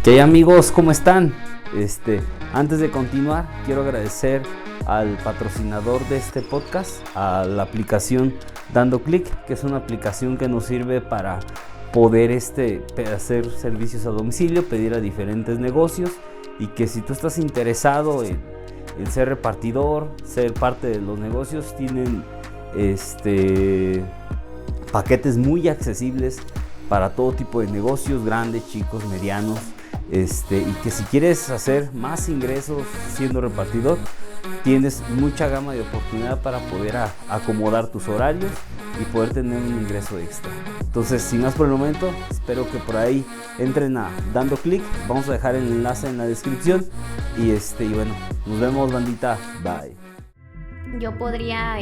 ¿Qué hay, amigos? ¿Cómo están? Antes de continuar, quiero agradecer al patrocinador de este podcast, a la aplicación Dando Clic, que es una aplicación que nos sirve para poder hacer servicios a domicilio, pedir a diferentes negocios, y que si tú estás interesado en ser repartidor, ser parte de los negocios, tienen paquetes muy accesibles para todo tipo de negocios, grandes, chicos, medianos, y que si quieres hacer más ingresos siendo repartidor, tienes mucha gama de oportunidad para poder acomodar tus horarios y poder tener un ingreso extra. Entonces, sin más por el momento, espero que por ahí entren a Dando Clic. Vamos a dejar el enlace en la descripción y bueno, nos vemos, bandita. Bye. Yo podría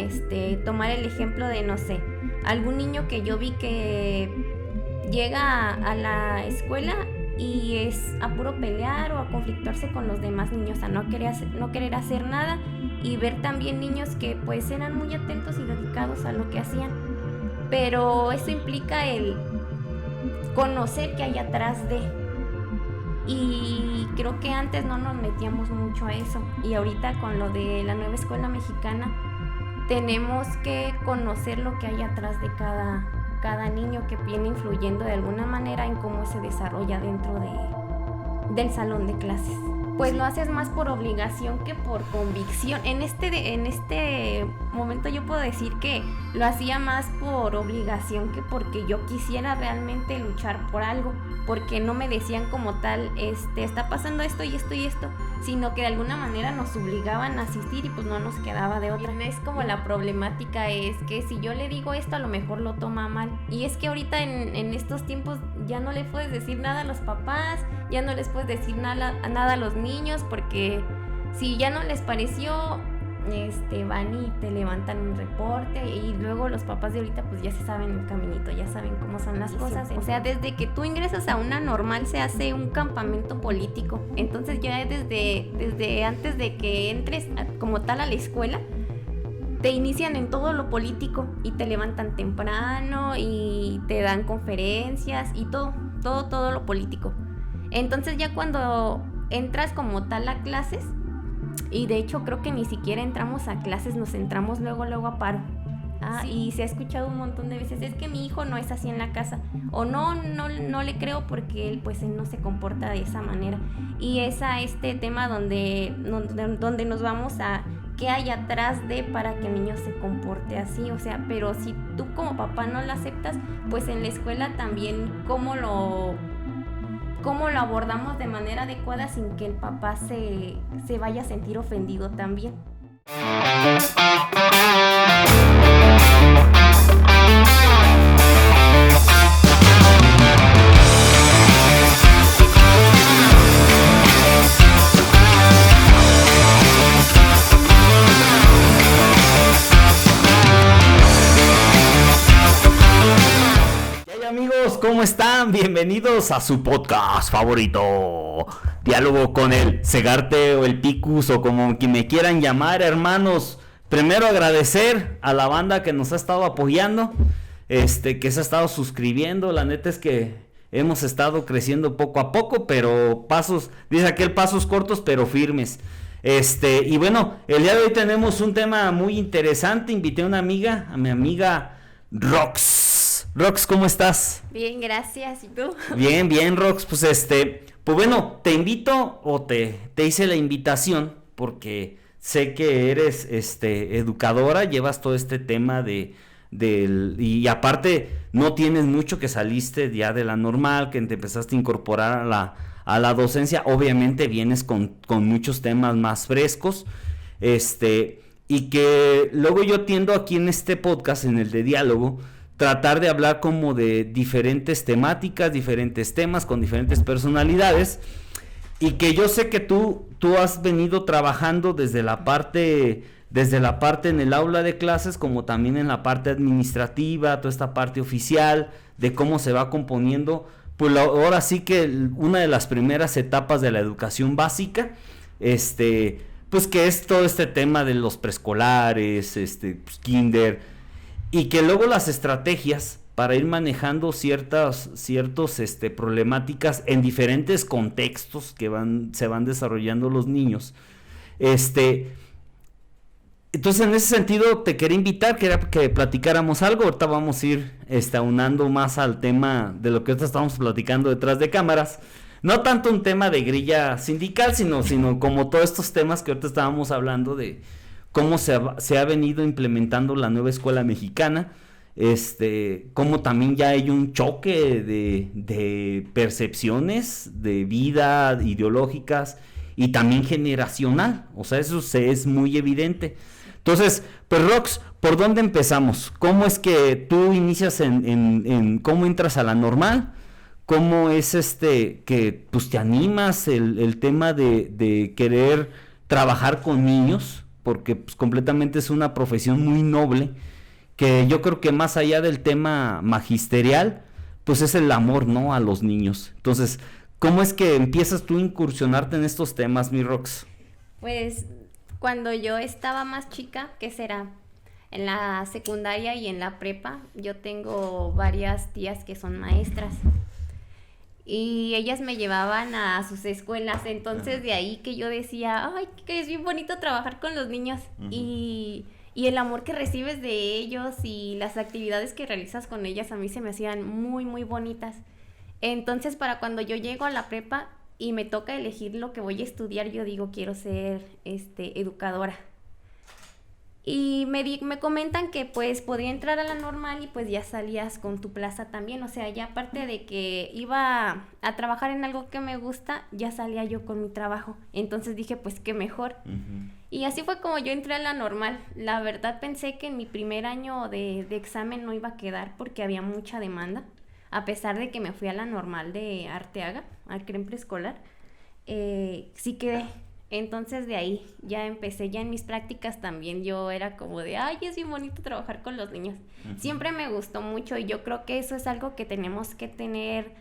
tomar el ejemplo de, no sé, algún niño que yo vi que llega a la escuela y es a puro pelear o a conflictuarse con los demás niños, a no querer hacer nada, y ver también niños que pues eran muy atentos y dedicados a lo que hacían, pero eso implica el conocer qué hay atrás de, y creo que antes no nos metíamos mucho a eso, y ahorita con lo de la nueva escuela mexicana tenemos que conocer lo que hay atrás de cada niño, que viene influyendo de alguna manera en cómo se desarrolla dentro del salón de clases. Pues lo haces más por obligación que por convicción. En este momento yo puedo decir que lo hacía más por obligación que porque yo quisiera realmente luchar por algo, porque no me decían como tal, está pasando esto y esto y esto, sino que de alguna manera nos obligaban a asistir y pues no nos quedaba de otra. Es como la problemática es que si yo le digo esto, a lo mejor lo toma mal, y es que ahorita en estos tiempos ya no le puedes decir nada a los papás, ya no les puedes decir nada a los niños, porque si ya no les pareció, van y te levantan un reporte, y luego los papás de ahorita pues ya se saben el caminito, ya saben cómo son las cosas. O sea, desde que tú ingresas a una normal se hace un campamento político. Entonces ya desde antes de que entres como tal a la escuela, te inician en todo lo político y te levantan temprano y te dan conferencias y todo lo político. Entonces ya cuando entras como tal a clases, y de hecho creo que ni siquiera entramos a clases, nos entramos luego a paro. Sí. Y se ha escuchado un montón de veces, es que mi hijo no es así en la casa, o no le creo porque él no se comporta de esa manera. Y es a este tema donde nos vamos a qué hay atrás de para que el niño se comporte así. O sea, pero si tú como papá no lo aceptas, pues en la escuela también cómo lo abordamos de manera adecuada sin que el papá se vaya a sentir ofendido también. Amigos, ¿cómo están? Bienvenidos a su podcast favorito, Diálogo con el Segarte o el Picus, o como que me quieran llamar, hermanos. Primero agradecer a la banda que nos ha estado apoyando, que se ha estado suscribiendo. La neta es que hemos estado creciendo poco a poco, pero pasos cortos pero firmes. Y bueno, el día de hoy tenemos un tema muy interesante. Invité a mi amiga Rox. Rox, ¿cómo estás? Bien, gracias. ¿Y tú? Bien, Rox. Pues pues bueno, te invito, o te hice la invitación porque sé que eres educadora, llevas todo este tema y aparte no tienes mucho que saliste ya de la normal, que te empezaste a incorporar a la docencia. Obviamente vienes con muchos temas más frescos, y que luego yo tiendo aquí en este podcast, en el de diálogo, tratar de hablar como de diferentes temáticas, diferentes temas, con diferentes personalidades, y que yo sé que tú has venido trabajando desde la parte en el aula de clases, como también en la parte administrativa, toda esta parte oficial, de cómo se va componiendo, pues ahora sí que una de las primeras etapas de la educación básica, pues que es todo este tema de los preescolares, kinder, y que luego las estrategias para ir manejando ciertas problemáticas en diferentes contextos que se van desarrollando los niños. Entonces, en ese sentido, te quería invitar, quería que platicáramos algo. Ahorita vamos a ir aunando más al tema de lo que ahorita estamos platicando detrás de cámaras. No tanto un tema de grilla sindical, sino como todos estos temas que ahorita estábamos hablando de cómo se ha venido implementando la nueva escuela mexicana. Cómo también ya hay un choque de percepciones de vida, ideológicas y también generacional. O sea, eso es muy evidente. Entonces, pues Rox, ¿por dónde empezamos? ¿Cómo es que tú inicias cómo entras a la normal? ¿Cómo es que pues te animas el tema de querer trabajar con niños? Porque pues completamente es una profesión muy noble, que yo creo que más allá del tema magisterial, pues es el amor, ¿no?, a los niños. Entonces, ¿cómo es que empiezas tú a incursionarte en estos temas, mi Rox? Pues cuando yo estaba más chica, ¿qué será? En la secundaria y en la prepa, yo tengo varias tías que son maestras y ellas me llevaban a sus escuelas, entonces de ahí que yo decía, ay, que es bien bonito trabajar con los niños. Uh-huh. Y el amor que recibes de ellos y las actividades que realizas con ellas a mí se me hacían muy, muy bonitas. Entonces, para cuando yo llego a la prepa y me toca elegir lo que voy a estudiar, yo digo, quiero ser educadora. Y me comentan que pues podría entrar a la normal y pues ya salías con tu plaza también. O sea, ya aparte de que iba a trabajar en algo que me gusta, ya salía yo con mi trabajo. Entonces dije, pues qué mejor. Uh-huh. Y así fue como yo entré a la normal. La verdad pensé que en mi primer año de examen no iba a quedar porque había mucha demanda. A pesar de que me fui a la normal de Arteaga, al CREM preescolar, sí quedé. Entonces de ahí ya empecé, ya en mis prácticas también yo era como de, ay, es bien bonito trabajar con los niños. Uh-huh. Siempre me gustó mucho y yo creo que eso es algo que tenemos que tener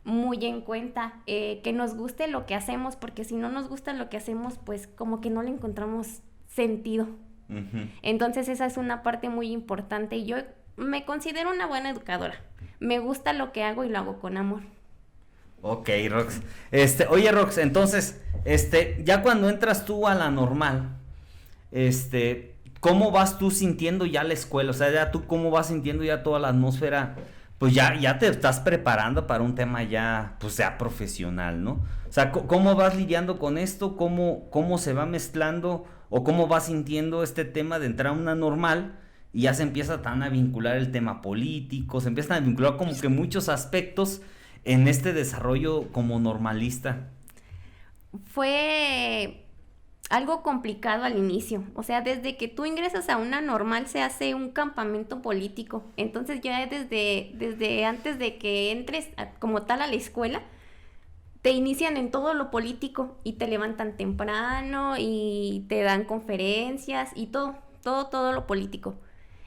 muy en cuenta, que nos guste lo que hacemos, porque si no nos gusta lo que hacemos, pues como que no le encontramos sentido. Uh-huh. Entonces esa es una parte muy importante y yo me considero una buena educadora. Me gusta lo que hago y lo hago con amor. Ok, Rox. Oye, Rox, entonces, ya cuando entras tú a la normal, ¿cómo vas tú sintiendo ya la escuela? O sea, ya tú cómo vas sintiendo ya toda la atmósfera, pues ya te estás preparando para un tema ya, pues ya profesional, ¿no? O sea, ¿cómo vas lidiando con esto? ¿Cómo se va mezclando? ¿O cómo vas sintiendo este tema de entrar a una normal? Y ya se empieza a vincular el tema político, se empiezan a vincular como que muchos aspectos en este desarrollo como normalista. Fue algo complicado al inicio, o sea, desde que tú ingresas a una normal se hace un campamento político, entonces ya desde antes de que entres como tal a la escuela, te inician en todo lo político y te levantan temprano y te dan conferencias y todo lo político.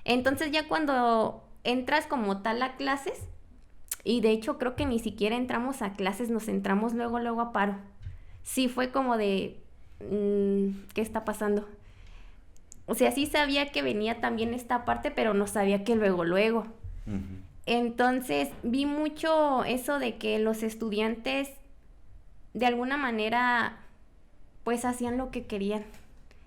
Entonces ya cuando entras como tal a clases, y de hecho creo que ni siquiera entramos a clases, nos entramos luego a paro. Sí fue como de, ¿qué está pasando? O sea, sí sabía que venía también esta parte, pero no sabía que luego. Uh-huh. Entonces vi mucho eso de que los estudiantes de alguna manera pues hacían lo que querían.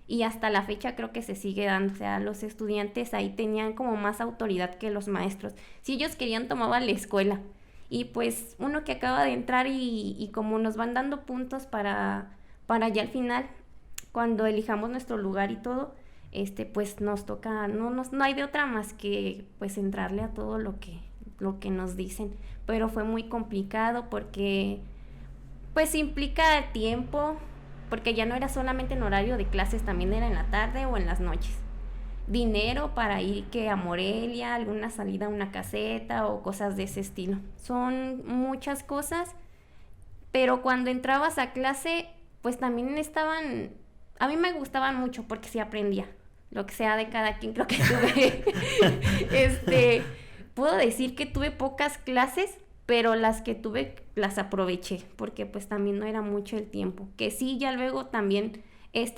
Y hasta la fecha creo que se sigue dando, o sea, los estudiantes ahí tenían como más autoridad que los maestros. Si ellos querían, tomaban la escuela. Y pues uno que acaba de entrar y como nos van dando puntos para ya al final, cuando elijamos nuestro lugar y todo, pues nos toca, no hay de otra más que pues entrarle a todo lo que nos dicen. Pero fue muy complicado porque pues implica tiempo, porque ya no era solamente en horario de clases, también era en la tarde o en las noches. Dinero para ir que a Morelia, alguna salida a una caseta o cosas de ese estilo. Son muchas cosas, pero cuando entrabas a clase, pues también a mí me gustaban mucho porque sí aprendía, lo que sea de cada quien, creo que tuve. Puedo decir que tuve pocas clases, pero las que tuve las aproveché, porque pues también no era mucho el tiempo, que sí ya luego también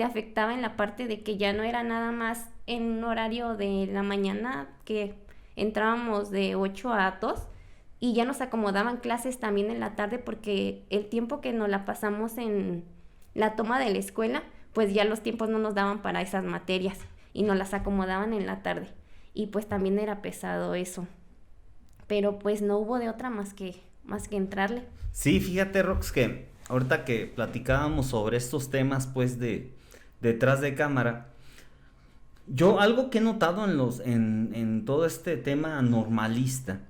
afectaba en la parte de que ya no era nada más en un horario de la mañana, que entrábamos de 8 a 2 y ya nos acomodaban clases también en la tarde porque el tiempo que nos la pasamos en la toma de la escuela, pues ya los tiempos no nos daban para esas materias y nos las acomodaban en la tarde. Y pues también era pesado eso. Pero pues no hubo de otra más que entrarle. Sí, fíjate, Rox, que ahorita que platicábamos sobre estos temas, pues, de detrás de cámara, yo algo que he notado en todo este tema normalista,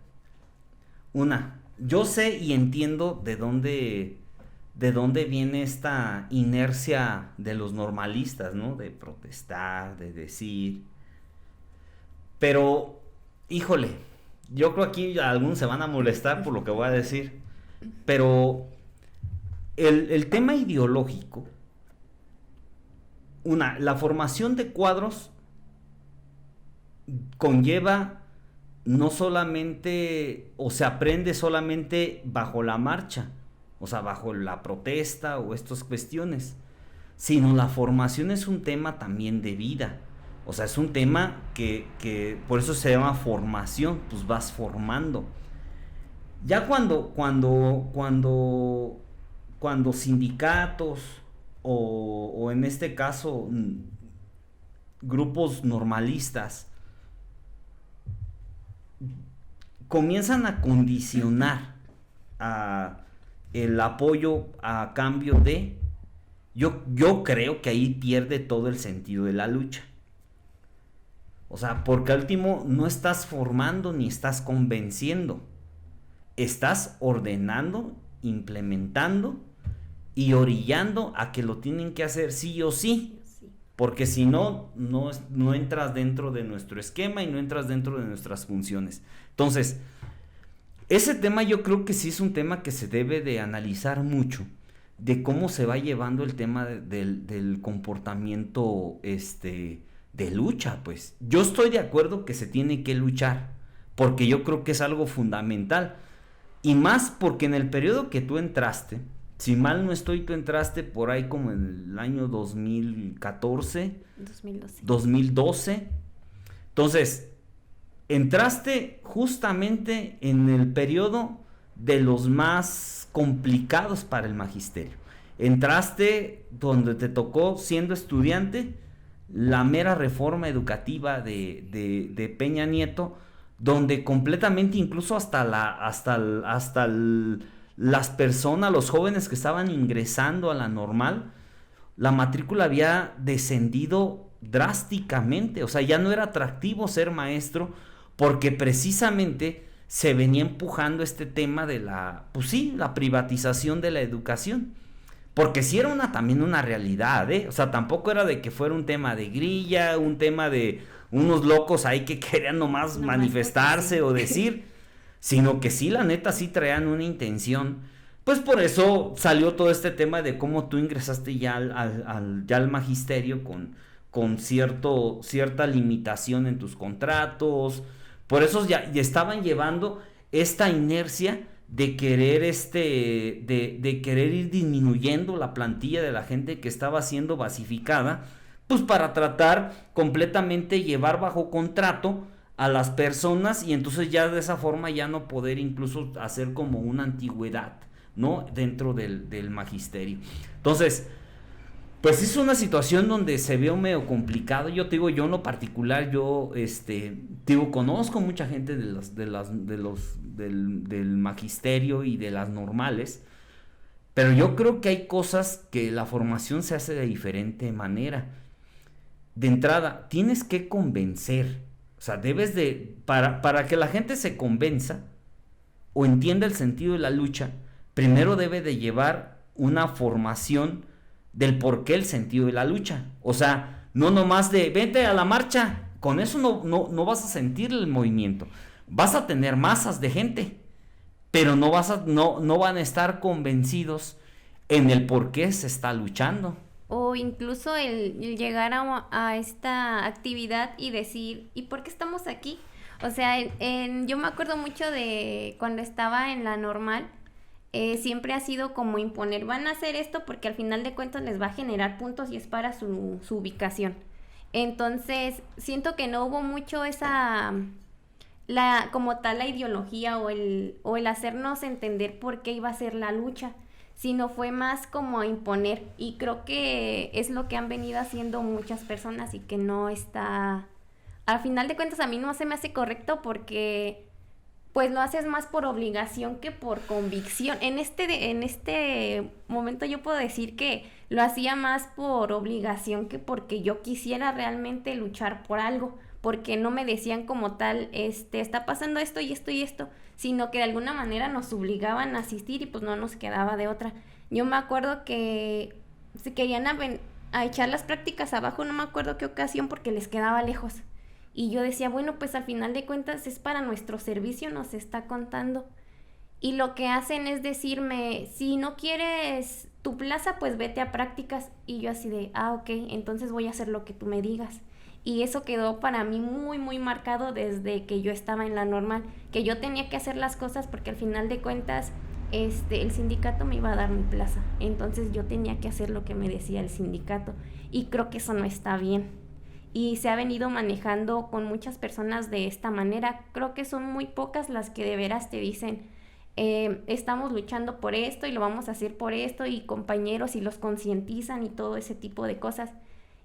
yo sé y entiendo de dónde viene esta inercia de los normalistas, ¿no? De protestar, de decir. Pero, híjole, yo creo aquí algunos se van a molestar por lo que voy a decir. Pero el tema ideológico, la formación de cuadros conlleva no solamente, o se aprende solamente bajo la marcha, o sea, bajo la protesta o estas cuestiones, sino la formación es un tema también de vida. O sea, es un tema que por eso se llama formación, pues vas formando. Ya cuando sindicatos o en este caso grupos normalistas comienzan a condicionar el apoyo a cambio de, yo creo que ahí pierde todo el sentido de la lucha. O sea, porque al último no estás formando ni estás convenciendo. Estás ordenando, implementando y orillando a que lo tienen que hacer sí o sí. Porque si no entras dentro de nuestro esquema y no entras dentro de nuestras funciones. Entonces, ese tema yo creo que sí es un tema que se debe de analizar mucho, de cómo se va llevando el tema del comportamiento de lucha, pues. Yo estoy de acuerdo que se tiene que luchar, porque yo creo que es algo fundamental. Y más porque en el periodo que tú entraste, si mal no estoy, tú entraste por ahí como en el año 2014, 2012. Entonces, entraste justamente en el periodo de los más complicados para el magisterio. Entraste donde te tocó, siendo estudiante, la mera reforma educativa de Peña Nieto, donde completamente, incluso hasta las personas, los jóvenes que estaban ingresando a la normal, la matrícula había descendido drásticamente. O sea, ya no era atractivo ser maestro, porque precisamente se venía empujando este tema de la privatización de la educación. Porque sí era también una realidad, ¿eh? O sea, tampoco era de que fuera un tema de grilla, un tema de unos locos ahí que querían nomás manifestarse o decir, sino que sí, la neta, sí traían una intención. Pues por eso salió todo este tema de cómo tú ingresaste ya al magisterio con cierta limitación en tus contratos. Por eso ya estaban llevando esta inercia de querer de querer ir disminuyendo la plantilla de la gente que estaba siendo basificada, pues para tratar completamente llevar bajo contrato a las personas, y entonces ya de esa forma ya no poder incluso hacer como una antigüedad, ¿no? Dentro del magisterio. Entonces, pues es una situación donde se ve medio complicado. Yo te digo, yo en lo particular, conozco mucha gente del magisterio y de las normales, pero yo creo que hay cosas que la formación se hace de diferente manera. De entrada, tienes que convencer, o sea, debes para que la gente se convenza o entienda el sentido de la lucha, primero debe de llevar una formación del por qué el sentido de la lucha. O sea, no nomás de vete a la marcha, con eso no vas a sentir el movimiento. Vas a tener masas de gente, pero no van a estar convencidos en el por qué se está luchando. O incluso el llegar a esta actividad y decir, ¿y por qué estamos aquí? O sea, yo me acuerdo mucho de cuando estaba en la normal, siempre ha sido como imponer, van a hacer esto porque al final de cuentas les va a generar puntos y es para su ubicación. Entonces, siento que no hubo mucho como tal la ideología o el hacernos entender por qué iba a ser la lucha, sino fue más como a imponer. Y creo que es lo que han venido haciendo muchas personas y que no está... Al final de cuentas a mí no se me hace correcto porque pues lo haces más por obligación que por convicción. En este momento yo puedo decir que lo hacía más por obligación que porque yo quisiera realmente luchar por algo, porque no me decían como tal, está pasando esto y esto y esto, sino que de alguna manera nos obligaban a asistir y pues no nos quedaba de otra. Yo me acuerdo que se querían a echar las prácticas abajo, no me acuerdo qué ocasión, porque les quedaba lejos. Y yo decía, bueno, pues al final de cuentas es para nuestro servicio, nos está contando. Y lo que hacen es decirme, si no quieres tu plaza, pues vete a prácticas. Y yo así de, ok, entonces voy a hacer lo que tú me digas. Y eso quedó para mí muy, muy marcado desde que yo estaba en la normal, que yo tenía que hacer las cosas porque al final de cuentas el sindicato me iba a dar mi plaza. Entonces yo tenía que hacer lo que me decía el sindicato. Y creo que eso no está bien. Y se ha venido manejando con muchas personas de esta manera. Creo que son muy pocas las que de veras te dicen, estamos luchando por esto y lo vamos a hacer por esto, y compañeros y los concientizan y todo ese tipo de cosas.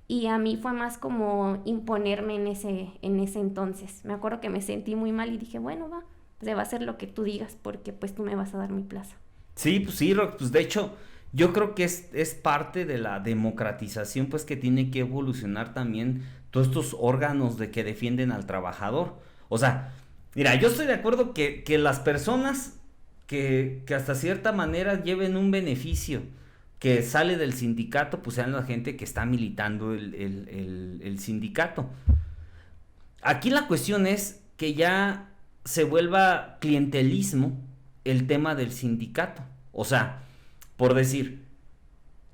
Y a mí fue más como imponerme en ese entonces. Me acuerdo que me sentí muy mal y dije, bueno, va, se va a hacer lo que tú digas porque pues tú me vas a dar mi plaza. Sí, pues de hecho, yo creo que es parte de la democratización, pues que tiene que evolucionar también todos estos órganos de que defienden al trabajador. O sea, mira, yo estoy de acuerdo que las personas que hasta cierta manera lleven un beneficio que sale del sindicato, pues sean la gente que está militando el sindicato. Aquí la cuestión es que ya se vuelva clientelismo el tema del sindicato. O sea, por decir,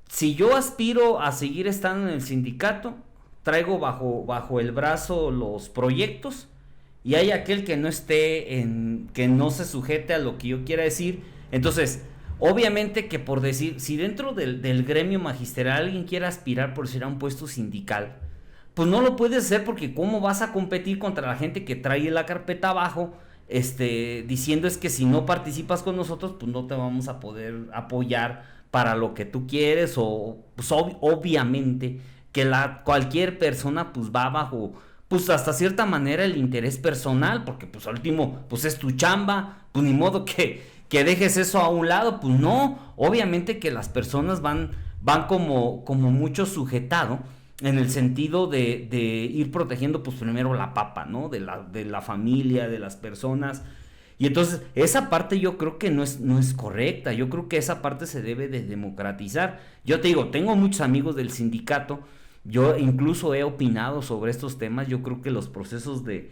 si yo aspiro a seguir estando en el sindicato, traigo bajo el brazo los proyectos, y hay aquel que no esté que no se sujete a lo que yo quiera decir. Entonces, obviamente que por decir, si dentro del gremio magisterial alguien quiere aspirar por ser a un puesto sindical, pues no lo puedes hacer, porque cómo vas a competir contra la gente que trae la carpeta abajo, diciendo es que si no participas con nosotros, pues no te vamos a poder apoyar para lo que tú quieres. O pues obviamente que cualquier persona pues va bajo, pues hasta cierta manera, el interés personal, porque pues al último pues es tu chamba, pues ni modo que dejes eso a un lado. Pues no, obviamente que las personas van como mucho sujetado en el sentido de ir protegiendo pues primero la papa, ¿no? De la familia, de las personas. Y entonces esa parte yo creo que no es correcta. Yo creo que esa parte se debe de democratizar. Yo te digo, tengo muchos amigos del sindicato. Yo incluso he opinado sobre estos temas. Yo creo que los procesos de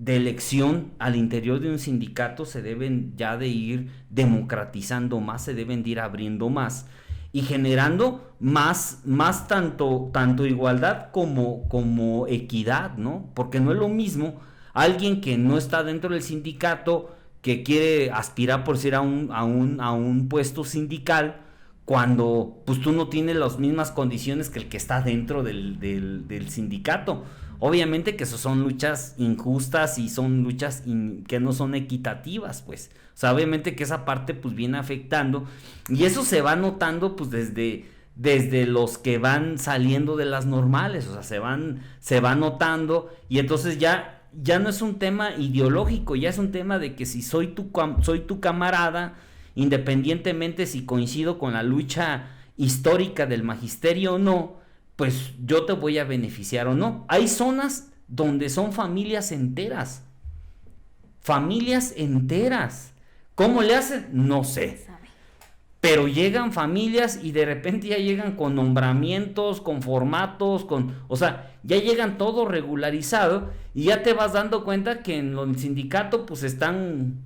elección al interior de un sindicato se deben ya de ir democratizando más, se deben de ir abriendo más y generando más tanto igualdad como equidad, ¿no? Porque no es lo mismo alguien que no está dentro del sindicato, que quiere aspirar por ser a un puesto sindical, cuando pues tú no tienes las mismas condiciones que el que está dentro del sindicato. Obviamente que eso son luchas injustas y son luchas que no son equitativas, pues. O sea, obviamente que esa parte pues viene afectando, y eso se va notando pues desde los que van saliendo de las normales. O sea, se va notando, y entonces ya no es un tema ideológico, ya es un tema de que si soy tu camarada, independientemente si coincido con la lucha histórica del magisterio o no, pues yo te voy a beneficiar o no. Hay zonas donde son familias enteras. ¿Cómo le hacen? No sé. Pero llegan familias y de repente ya llegan con nombramientos, con formatos, o sea, ya llegan todo regularizado, y ya te vas dando cuenta que en el sindicato pues están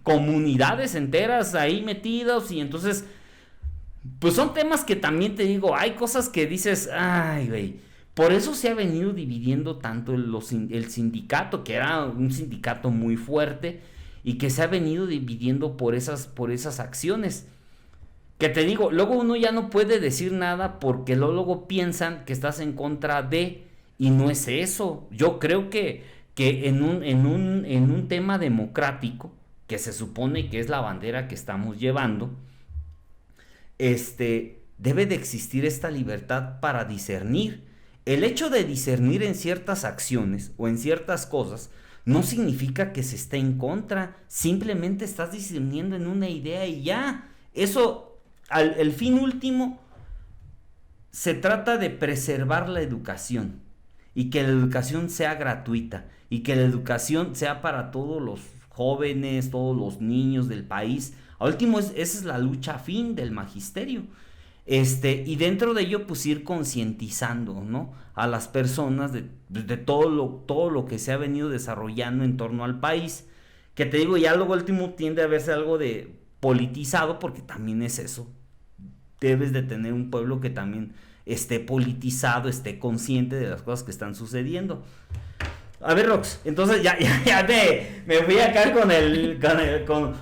comunidades enteras ahí metidos. Y entonces pues son temas que también te digo, hay cosas que dices, ay, güey. Por eso se ha venido dividiendo tanto el sindicato, que era un sindicato muy fuerte, y que se ha venido dividiendo por esas acciones. Que te digo, luego uno ya no puede decir nada, porque luego piensan que estás en contra de, Y no es eso. Yo creo que en un tema democrático, que se supone que es la bandera que estamos llevando, debe de existir esta libertad para discernir. El hecho de discernir en ciertas acciones o en ciertas cosas no significa que se esté en contra, simplemente estás discerniendo en una idea y ya. Eso, el fin último, se trata de preservar la educación y que la educación sea gratuita y que la educación sea para todos los jóvenes, todos los niños del país. Al último, esa es la lucha fin del magisterio. Y dentro de ello, pues ir concientizando, ¿no? A las personas de todo lo que se ha venido desarrollando en torno al país. Que te digo, ya luego último tiende a verse algo de politizado, porque también es eso. Debes de tener un pueblo que también esté politizado, esté consciente de las cosas que están sucediendo. A ver, Rox, entonces ya me fui acá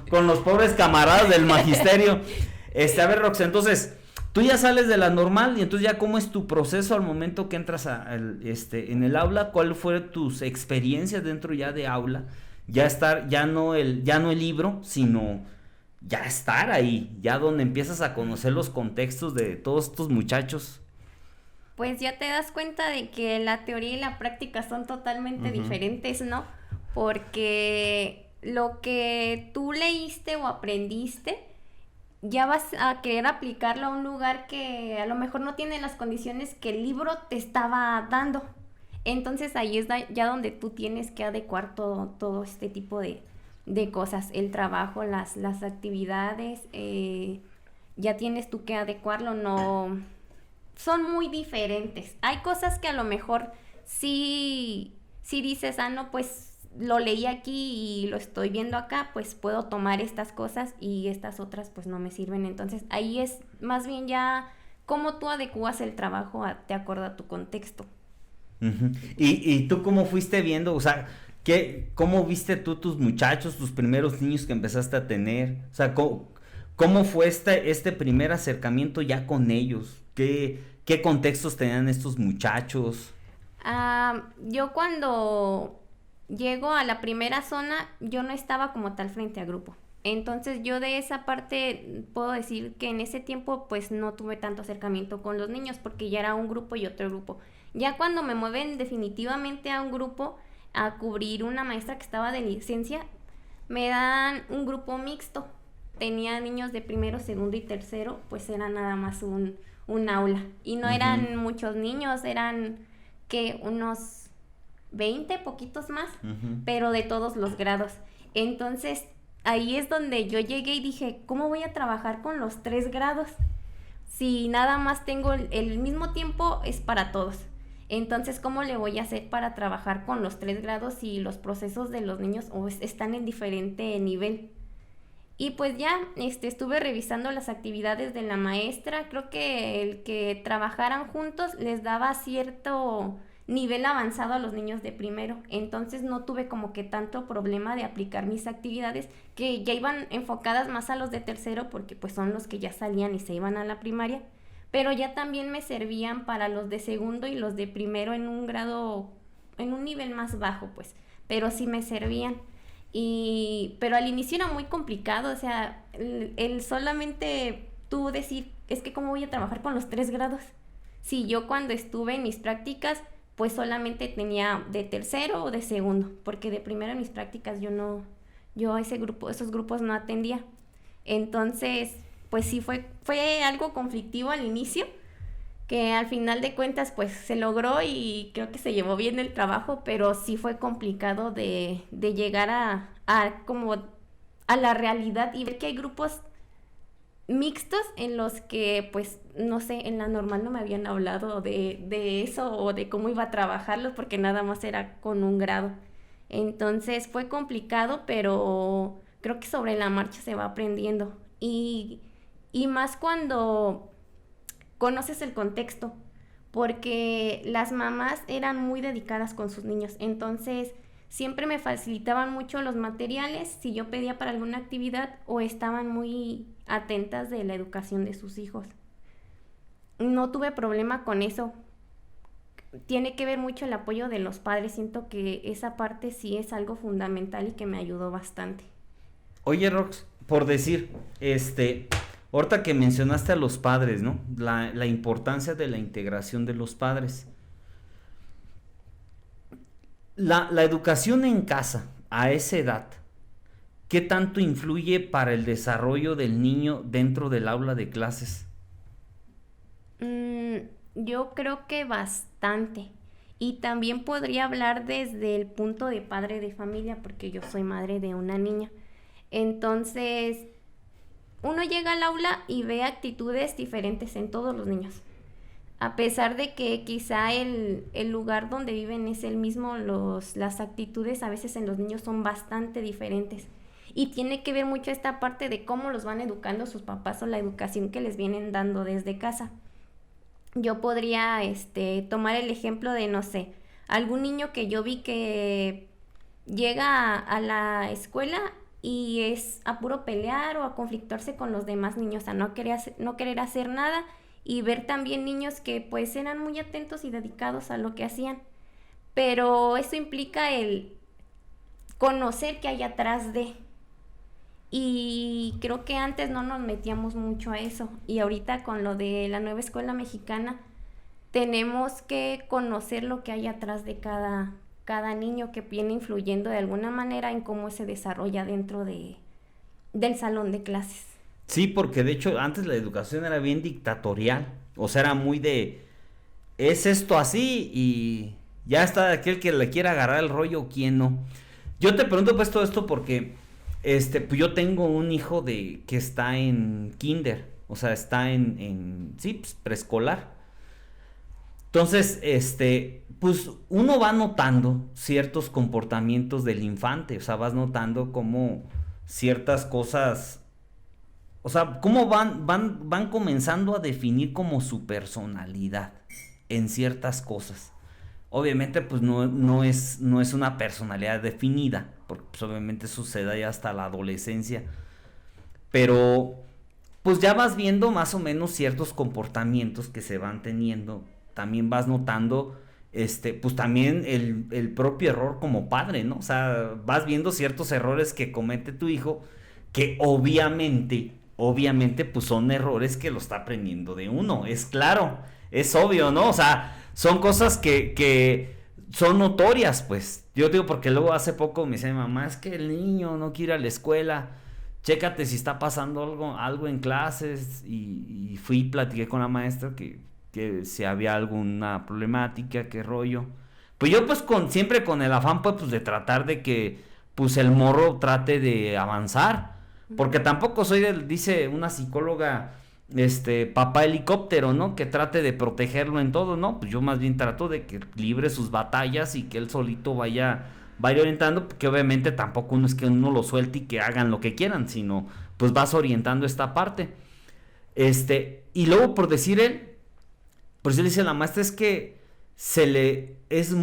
con los pobres camaradas del magisterio. A ver, Rox, entonces tú ya sales de la normal y entonces ya cómo es tu proceso al momento que entras en el aula, cuál fueron tus experiencias dentro ya de aula, ya no el libro, sino ya estar ahí, ya donde empiezas a conocer los contextos de todos estos muchachos. Pues ya te das cuenta de que la teoría y la práctica son totalmente diferentes, ¿no? Porque lo que tú leíste o aprendiste, ya vas a querer aplicarlo a un lugar que a lo mejor no tiene las condiciones que el libro te estaba dando. Entonces ahí es ya donde tú tienes que adecuar todo este tipo de cosas, el trabajo, las actividades, ya tienes tú que adecuarlo, no... Son muy diferentes. Hay cosas que a lo mejor sí dices, no, pues lo leí aquí y lo estoy viendo acá, pues puedo tomar estas cosas y estas otras pues no me sirven. Entonces ahí es más bien ya cómo tú adecuas el trabajo de acuerdo a tu contexto. Uh-huh. ¿Y tú cómo fuiste viendo, o sea, cómo viste tú tus muchachos, tus primeros niños que empezaste a tener? O sea, ¿cómo fue este primer acercamiento ya con ellos? ¿Qué contextos tenían estos muchachos? Yo cuando llego a la primera zona, yo no estaba como tal frente a grupo. Entonces yo de esa parte puedo decir que en ese tiempo pues no tuve tanto acercamiento con los niños porque ya era un grupo y otro grupo. Ya cuando me mueven definitivamente a un grupo a cubrir una maestra que estaba de licencia, me dan un grupo mixto. Tenía niños de primero, segundo y tercero, pues era nada más un aula. Y no eran muchos niños, eran que unos 20, poquitos más, pero de todos los grados. Entonces, ahí es donde yo llegué y dije, ¿cómo voy a trabajar con los 3 grados? Si nada más tengo el mismo tiempo, es para todos. Entonces, ¿cómo le voy a hacer para trabajar con los 3 grados si los procesos de los niños están en diferente nivel? Y pues ya estuve revisando las actividades de la maestra. Creo que el que trabajaran juntos les daba cierto nivel avanzado a los niños de primero. Entonces no tuve como que tanto problema de aplicar mis actividades que ya iban enfocadas más a los de tercero porque pues son los que ya salían y se iban a la primaria. Pero ya también me servían para los de segundo y los de primero en un grado, en un nivel más bajo pues. Pero sí me servían. Pero al inicio era muy complicado, o sea, el solamente tú decir, es que cómo voy a trabajar con los 3 grados. Si yo cuando estuve en mis prácticas, pues solamente tenía de tercero o de segundo, porque de primero en mis prácticas yo esos grupos no atendía. Entonces, pues sí fue algo conflictivo al inicio, que al final de cuentas pues se logró y creo que se llevó bien el trabajo, pero sí fue complicado de llegar a como a la realidad y ver que hay grupos mixtos en los que pues no sé, en la normal no me habían hablado de eso o de cómo iba a trabajarlos porque nada más era con un grado. Entonces fue complicado, pero creo que sobre la marcha se va aprendiendo y más cuando conoces el contexto, porque las mamás eran muy dedicadas con sus niños, entonces siempre me facilitaban mucho los materiales si yo pedía para alguna actividad o estaban muy atentas de la educación de sus hijos. No tuve problema con eso. tiene que ver mucho el apoyo de los padres. Siento que esa parte sí es algo fundamental y que me ayudó bastante. Oye, Rox, por decir, ahorita que mencionaste a los padres, ¿no? La importancia de la integración de los padres. La educación en casa, a esa edad, ¿qué tanto influye para el desarrollo del niño dentro del aula de clases? Mm, yo creo que bastante. Y también podría hablar desde el punto de padre de familia, porque yo soy madre de una niña. Entonces, uno llega al aula y ve actitudes diferentes en todos los niños. A pesar de que quizá el lugar donde viven es el mismo, las actitudes a veces en los niños son bastante diferentes. Y tiene que ver mucho esta parte de cómo los van educando sus papás o la educación que les vienen dando desde casa. Yo podría tomar el ejemplo de, no sé, algún niño que yo vi que llega a la escuela y es a puro pelear o a conflictuarse con los demás niños, a no querer hacer nada, y ver también niños que pues eran muy atentos y dedicados a lo que hacían. Pero eso implica el conocer qué hay atrás de. Y creo que antes no nos metíamos mucho a eso. Y ahorita con lo de la nueva escuela mexicana, tenemos que conocer lo que hay atrás de cada niño, que viene influyendo de alguna manera en cómo se desarrolla dentro del salón de clases. Sí, porque de hecho antes la educación era bien dictatorial, o sea, era muy de, es esto así y ya está aquel que le quiera agarrar el rollo, quién no. Yo te pregunto pues todo esto porque, pues yo tengo un hijo que está en kinder, o sea, está sí, pues, preescolar. Entonces, pues uno va notando ciertos comportamientos del infante, o sea, vas notando cómo ciertas cosas, o sea, cómo van comenzando a definir como su personalidad en ciertas cosas. Obviamente, pues no es una personalidad definida, porque pues, obviamente sucede ya hasta la adolescencia, pero pues ya vas viendo más o menos ciertos comportamientos que se van teniendo. También vas notando, pues también el propio error como padre, ¿no? O sea, vas viendo ciertos errores que comete tu hijo, que obviamente, pues son errores que lo está aprendiendo de uno, es claro, es obvio, ¿no? O sea, son cosas que son notorias, pues. Yo digo, porque luego hace poco me dice mi mamá, es que el niño no quiere ir a la escuela, chécate si está pasando algo en clases, y fui y platiqué con la maestra que si había alguna problemática, qué rollo. Pues yo pues siempre con el afán pues de tratar de que pues el morro trate de avanzar, porque tampoco dice una psicóloga, papá helicóptero, ¿no? Que trate de protegerlo en todo, ¿no? Pues yo más bien trato de que libre sus batallas y que él solito vaya orientando, porque obviamente tampoco uno es que uno lo suelte y que hagan lo que quieran, sino pues vas orientando esta parte. Y luego por decir por eso le dice la maestra, es que es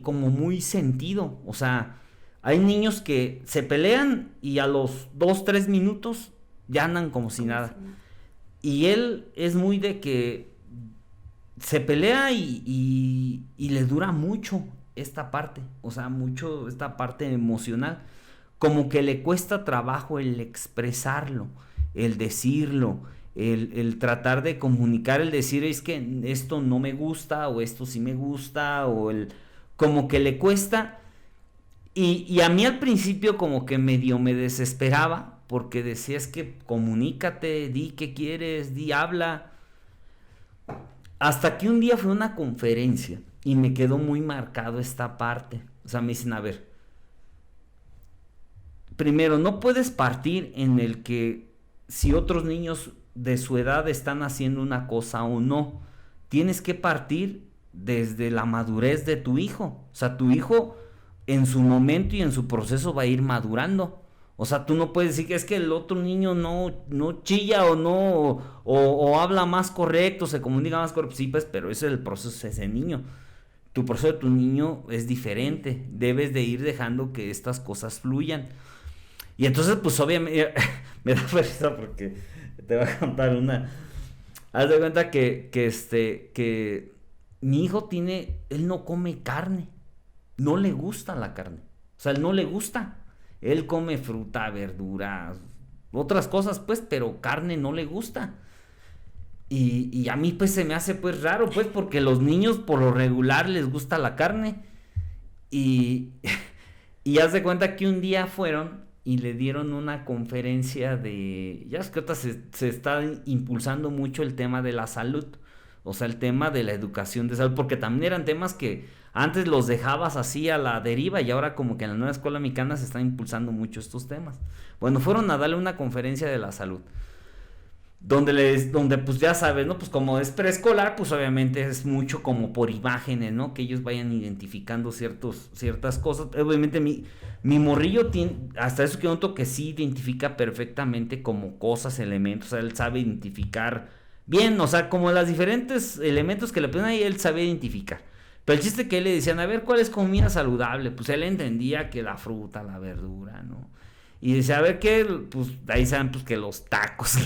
como muy sentido, o sea, hay niños que se pelean y a los 2-3 minutos ya andan como si nada. Y él es muy de que se pelea y le dura mucho esta parte, o sea, mucho esta parte emocional, como que le cuesta trabajo el expresarlo, el decirlo, el tratar de comunicar, el decir es que esto no me gusta o esto sí me gusta, como que le cuesta. Y a mí al principio como que medio me desesperaba, porque decía, es que comunícate, di qué quieres, habla. Hasta que un día fue a una conferencia y me quedó muy marcado esta parte. O sea, me dicen, a ver, primero, no puedes partir en el que si otros niños de su edad están haciendo una cosa o no. Tienes que partir desde la madurez de tu hijo. O sea, tu hijo en su momento y en su proceso va a ir madurando. O sea, tú no puedes decir que es que el otro niño no chilla o no, o habla más correcto, se comunica más correcto. Sí, pues, pero ese es el proceso de ese niño. Tu proceso de tu niño es diferente. Debes de ir dejando que estas cosas fluyan. Y entonces, pues, obviamente, me da risa porque te voy a contar una. Haz de cuenta que mi hijo él no come carne, no le gusta la carne, o sea, él no le gusta, él come fruta, verduras, otras cosas pues, pero carne no le gusta. Y a mí pues se me hace pues raro pues, porque los niños por lo regular les gusta la carne. Y, y haz de cuenta que un día fueron y le dieron una conferencia ya es que ahorita se está impulsando mucho el tema de la salud, o sea, el tema de la educación de salud, porque también eran temas que antes los dejabas así a la deriva y ahora como que en la nueva escuela mexicana se están impulsando mucho estos temas. Bueno, fueron a darle una conferencia de la salud. Donde pues ya sabes, ¿no? Pues como es preescolar, pues obviamente es mucho como por imágenes, ¿no? Que ellos vayan identificando ciertas cosas. Obviamente mi morrillo tiene, hasta eso que noto que sí identifica perfectamente como cosas, elementos, o sea, él sabe identificar bien, o sea, como los diferentes elementos que le ponen ahí, él sabe identificar. Pero el chiste que le decían, a ver, ¿cuál es comida saludable? Pues él entendía que la fruta, la verdura, ¿no? Y dice, a ver qué, pues ahí saben pues que los tacos,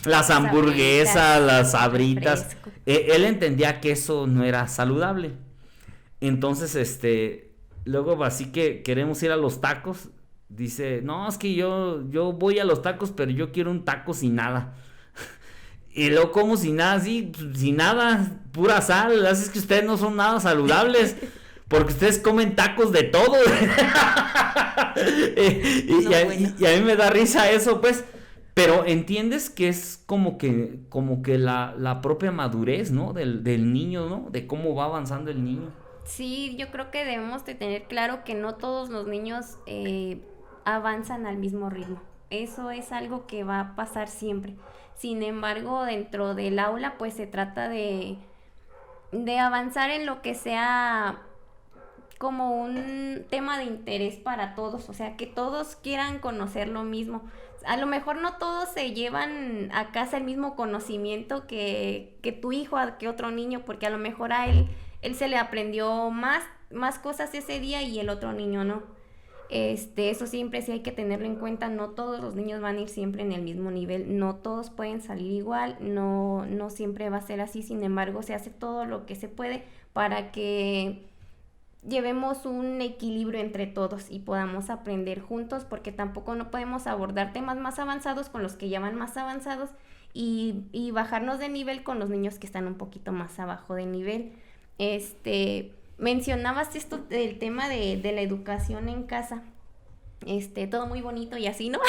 las hamburguesas, las sabritas, él entendía que eso no era saludable. Entonces, luego así que queremos ir a los tacos, dice, no, es que yo voy a los tacos, pero yo quiero un taco sin nada. Y luego como sin nada, así, sin nada, pura sal, así es que ustedes no son nada saludables. Porque ustedes comen tacos de todo. Y a mí me da risa eso, pues. Pero entiendes que es como que la propia madurez, ¿no? Del niño, ¿no? De cómo va avanzando el niño. Sí, yo creo que debemos de tener claro que no todos los niños avanzan al mismo ritmo. Eso es algo que va a pasar siempre. Sin embargo, dentro del aula, pues se trata de avanzar en lo que sea como un tema de interés para todos, o sea, que todos quieran conocer lo mismo. A lo mejor no todos se llevan a casa el mismo conocimiento que tu hijo, que otro niño, porque a lo mejor a él se le aprendió más cosas ese día y el otro niño no. Eso siempre sí hay que tenerlo en cuenta, no todos los niños van a ir siempre en el mismo nivel, no todos pueden salir igual, no siempre va a ser así, sin embargo se hace todo lo que se puede para que llevemos un equilibrio entre todos y podamos aprender juntos, porque tampoco no podemos abordar temas más avanzados con los que ya van más avanzados y bajarnos de nivel con los niños que están un poquito más abajo de nivel. Mencionabas esto del tema de la educación en casa. Todo muy bonito y así, ¿no?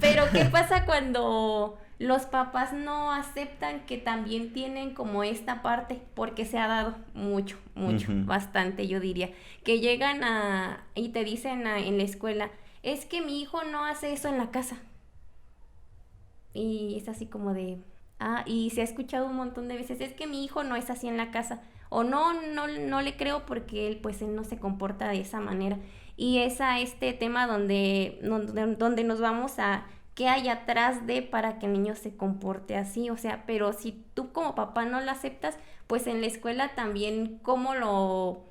Pero ¿qué pasa cuando los papás no aceptan que también tienen como esta parte? Porque se ha dado mucho, uh-huh. Bastante, yo diría. Que llegan y te dicen en la escuela, es que mi hijo no hace eso en la casa. Y es así como de, y se ha escuchado un montón de veces, es que mi hijo no es así en la casa. O no le creo porque él no se comporta de esa manera. Y es a este tema donde nos vamos a qué hay atrás para que el niño se comporte así. O sea, pero si tú como papá no lo aceptas, pues en la escuela también cómo lo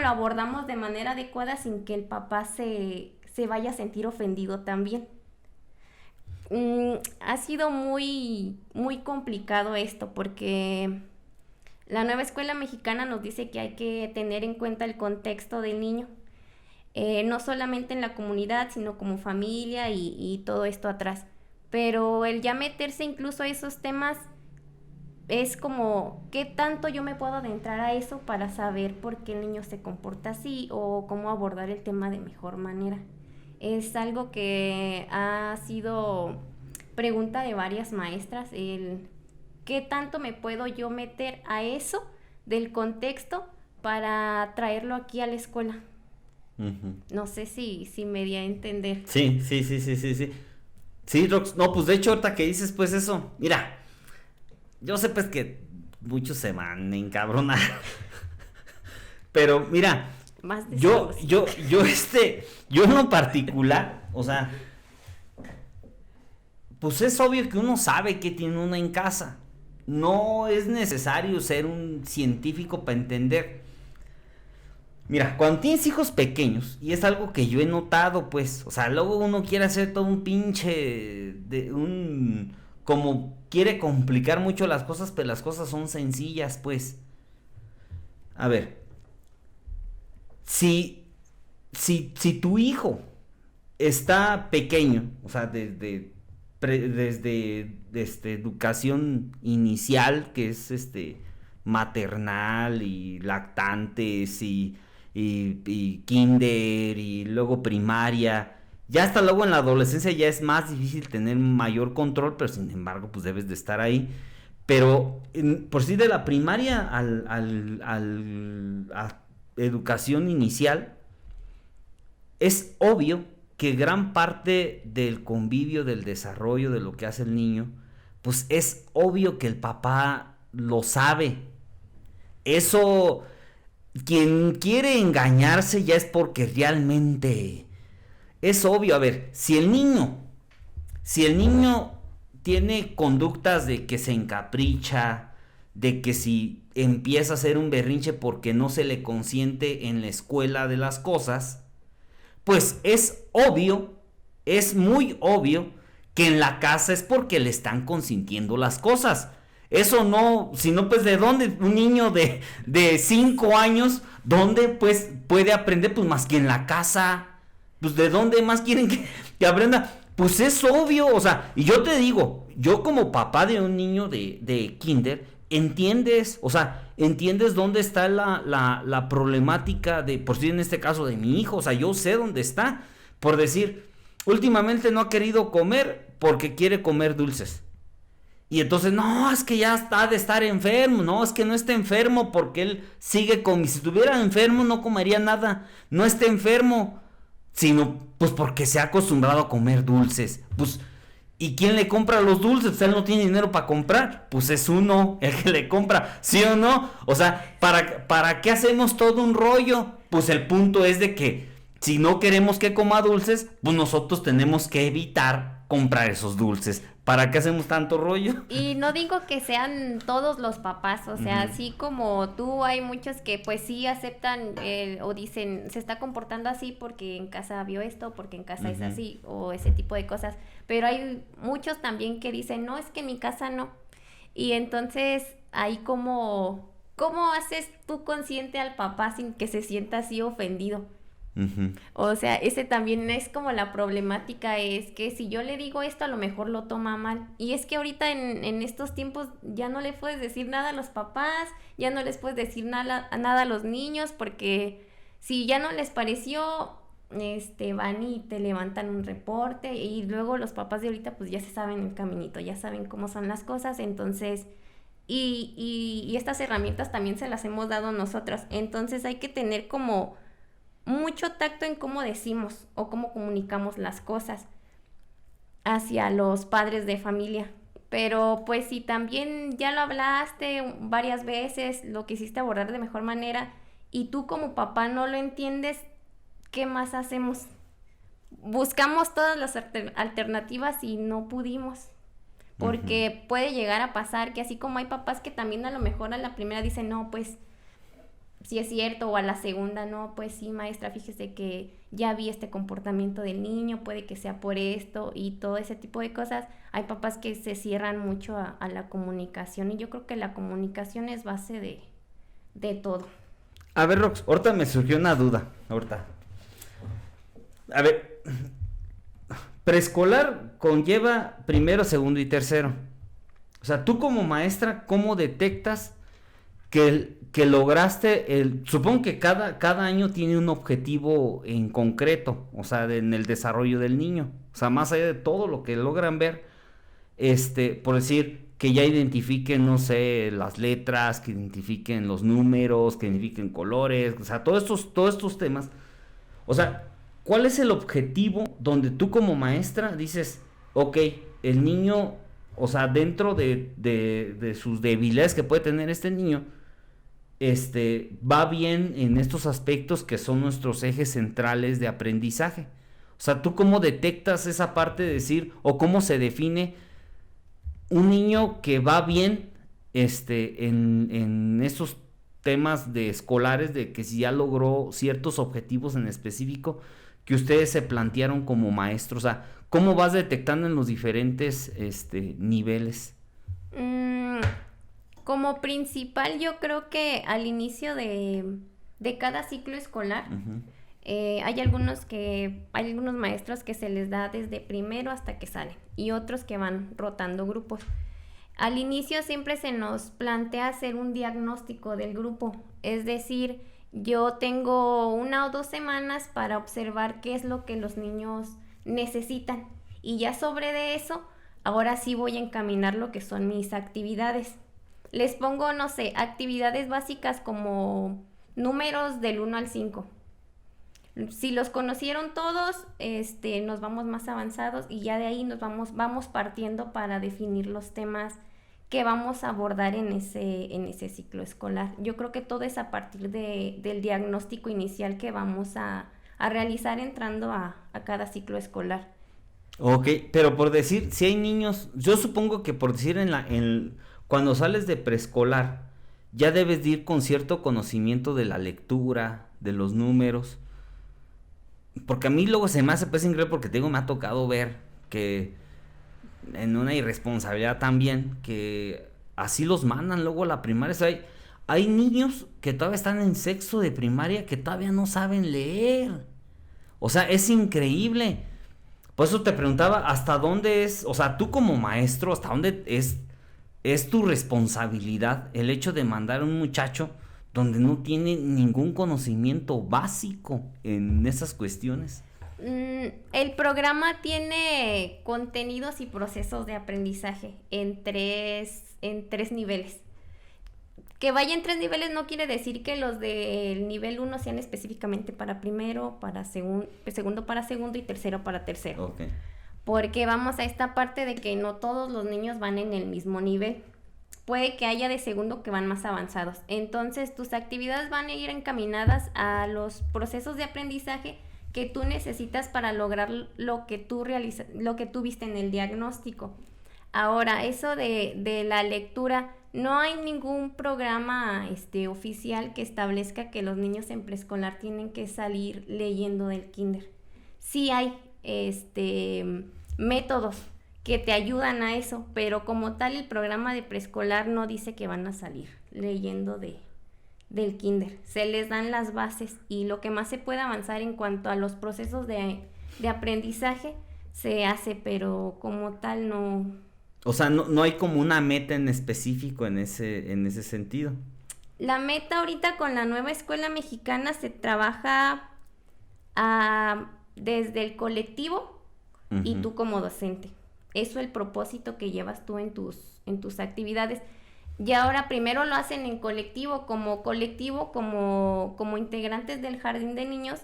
abordamos de manera adecuada sin que el papá se vaya a sentir ofendido también. Ha sido muy, muy complicado esto porque la nueva escuela mexicana nos dice que hay que tener en cuenta el contexto del niño. No solamente en la comunidad, sino como familia y todo esto atrás. Pero el ya meterse incluso a esos temas es como, ¿qué tanto yo me puedo adentrar a eso para saber por qué el niño se comporta así o cómo abordar el tema de mejor manera? Es algo que ha sido pregunta de varias maestras, ¿qué tanto me puedo yo meter a eso del contexto para traerlo aquí a la escuela? Uh-huh. No sé si me di a entender. Sí. Sí, Rox, no, pues de hecho ahorita que dices pues eso, mira, yo sé pues que muchos se van a encabronar, pero mira, yo en lo particular, o sea, pues es obvio que uno sabe que tiene uno en casa, no es necesario ser un científico para entender. Mira, cuando tienes hijos pequeños, y es algo que yo he notado, pues, o sea, luego uno quiere hacer todo un pinche, como quiere complicar mucho las cosas, pero las cosas son sencillas, pues. A ver, si tu hijo está pequeño, o sea, desde educación inicial, que es maternal y lactantes y kinder y luego primaria, ya hasta luego en la adolescencia ya es más difícil tener mayor control, pero sin embargo pues debes de estar ahí. Pero por sí de la primaria a educación inicial, es obvio que gran parte del convivio, del desarrollo de lo que hace el niño, pues es obvio que el papá lo sabe. Eso, quien quiere engañarse ya es porque realmente es obvio. A ver, si el niño tiene conductas de que se encapricha, de que si empieza a hacer un berrinche porque no se le consiente en la escuela de las cosas, pues es obvio, es muy obvio que en la casa es porque le están consintiendo las cosas. Eso no, si no, pues ¿de dónde un niño de 5 años, dónde pues puede aprender? Pues más que en la casa. Pues ¿de dónde más quieren que aprenda? Pues es obvio, o sea, y yo te digo, yo como papá de un niño de kinder, entiendes, o sea, entiendes dónde está la problemática de, por si en este caso de mi hijo, o sea, yo sé dónde está, por decir, últimamente no ha querido comer porque quiere comer dulces. Y entonces, no, es que ya está de estar enfermo, no, es que no está enfermo porque él sigue comiendo, si estuviera enfermo no comería nada, no está enfermo, sino pues porque se ha acostumbrado a comer dulces, pues, ¿y quién le compra los dulces? Pues él no tiene dinero para comprar, pues es uno el que le compra, ¿sí o no? O sea, ¿para qué hacemos todo un rollo? Pues el punto es de que si no queremos que coma dulces, pues nosotros tenemos que evitar comprar esos dulces. ¿Para qué hacemos tanto rollo? Y no digo que sean todos los papás, o sea, así como tú, hay muchos que pues sí aceptan o dicen, se está comportando así porque en casa vio esto, porque en casa es así, o ese tipo de cosas. Pero hay muchos también que dicen, no, es que en mi casa no. Y entonces, ahí ¿cómo haces tú consciente al papá sin que se sienta así ofendido? O sea, ese también es como la problemática, es que si yo le digo esto a lo mejor lo toma mal, y es que ahorita en estos tiempos ya no le puedes decir nada a los papás, ya no les puedes decir nada a los niños, porque si ya no les pareció, van y te levantan un reporte, y luego los papás de ahorita pues ya se saben el caminito, ya saben cómo son las cosas, entonces y estas herramientas también se las hemos dado nosotros, entonces hay que tener como mucho tacto en cómo decimos o cómo comunicamos las cosas hacia los padres de familia. Pero pues si también ya lo hablaste varias veces, lo quisiste abordar de mejor manera y tú como papá no lo entiendes, ¿qué más hacemos? Buscamos todas las alternativas y no pudimos. Porque puede llegar a pasar que así como hay papás que también a lo mejor a la primera dicen, no, pues si es cierto, o a la segunda, no, pues sí, maestra, fíjese que ya vi este comportamiento del niño, puede que sea por esto y todo ese tipo de cosas. Hay papás que se cierran mucho a la comunicación y yo creo que la comunicación es base de todo. A ver, Rox, ahorita me surgió una duda, ahorita. A ver, preescolar conlleva primero, segundo y tercero. O sea, tú como maestra, ¿cómo detectas que lograste supongo que cada año tiene un objetivo en concreto, o sea, en el desarrollo del niño, o sea, más allá de todo lo que logran ver, por decir, que ya identifiquen, no sé, las letras, que identifiquen los números, que identifiquen colores, o sea, todos estos temas, o sea, ¿cuál es el objetivo donde tú como maestra dices, ok, el niño, o sea, dentro de sus debilidades que puede tener este niño, va bien en estos aspectos que son nuestros ejes centrales de aprendizaje? O sea, ¿tú cómo detectas esa parte de decir, o cómo se define un niño que va bien en estos temas de escolares, de que si ya logró ciertos objetivos en específico, que ustedes se plantearon como maestros? O sea, ¿cómo vas detectando en los diferentes niveles? Como principal, yo creo que al inicio de cada ciclo escolar, Uh-huh. hay algunos maestros que se les da desde primero hasta que salen y otros que van rotando grupos. Al inicio siempre se nos plantea hacer un diagnóstico del grupo, es decir, yo tengo 1 o 2 semanas para observar qué es lo que los niños necesitan y ya sobre de eso, ahora sí voy a encaminar lo que son mis actividades. Les pongo, no sé, actividades básicas como números del 1 al 5. Si los conocieron todos, nos vamos más avanzados y ya de ahí vamos partiendo para definir los temas que vamos a abordar en ese ciclo escolar. Yo creo que todo es a partir del diagnóstico inicial que vamos a realizar entrando a cada ciclo escolar. Ok, pero por decir, si hay niños, yo supongo que por decir cuando sales de preescolar, ya debes de ir con cierto conocimiento de la lectura, de los números. Porque a mí luego se me hace pues increíble porque me ha tocado ver que en una irresponsabilidad también, que así los mandan luego a la primaria. O sea, hay niños que todavía están en sexto de primaria que todavía no saben leer. O sea, es increíble. Por eso te preguntaba hasta dónde es, o sea, tú como maestro, hasta dónde es tu responsabilidad el hecho de mandar a un muchacho donde no tiene ningún conocimiento básico en esas cuestiones. El programa tiene contenidos y procesos de aprendizaje en tres niveles. Que vaya en 3 niveles no quiere decir que los del nivel 1 sean específicamente para primero, para segundo para segundo y tercero para tercero. Okay. Porque vamos a esta parte de que no todos los niños van en el mismo nivel. Puede que haya de segundo que van más avanzados. Entonces, tus actividades van a ir encaminadas a los procesos de aprendizaje que tú necesitas para lograr lo que tú viste en el diagnóstico. Ahora, eso de la lectura, no hay ningún programa oficial que establezca que los niños en preescolar tienen que salir leyendo del kinder. Sí hay métodos que te ayudan a eso, pero como tal el programa de preescolar no dice que van a salir leyendo del kinder. Se les dan las bases y lo que más se puede avanzar en cuanto a los procesos de aprendizaje se hace, pero como tal no. O sea, no hay como una meta en específico en ese sentido. La meta ahorita con la nueva escuela mexicana se trabaja desde el colectivo y tú como docente. Eso es el propósito que llevas tú en tus actividades. Y ahora primero lo hacen en colectivo, como integrantes del jardín de niños,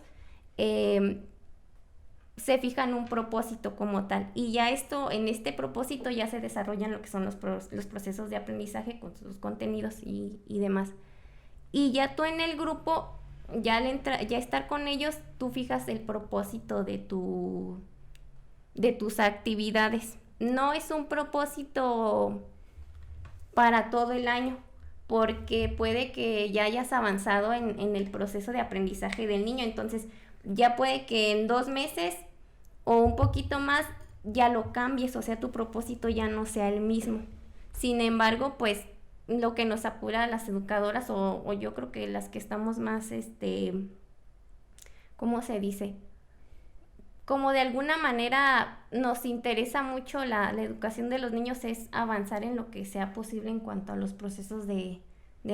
se fijan un propósito como tal. Y ya en este propósito ya se desarrollan lo que son los procesos de aprendizaje con sus contenidos y demás. Y ya tú en el grupo, ya estar con ellos, tú fijas el propósito de tus actividades. No es un propósito para todo el año, porque puede que ya hayas avanzado en el proceso de aprendizaje del niño, entonces ya puede que en 2 meses o un poquito más ya lo cambies, o sea, tu propósito ya no sea el mismo. Sin embargo, pues lo que nos apura a las educadoras o yo creo que las que estamos más, ¿cómo se dice? Como de alguna manera nos interesa mucho la educación de los niños, es avanzar en lo que sea posible en cuanto a los procesos de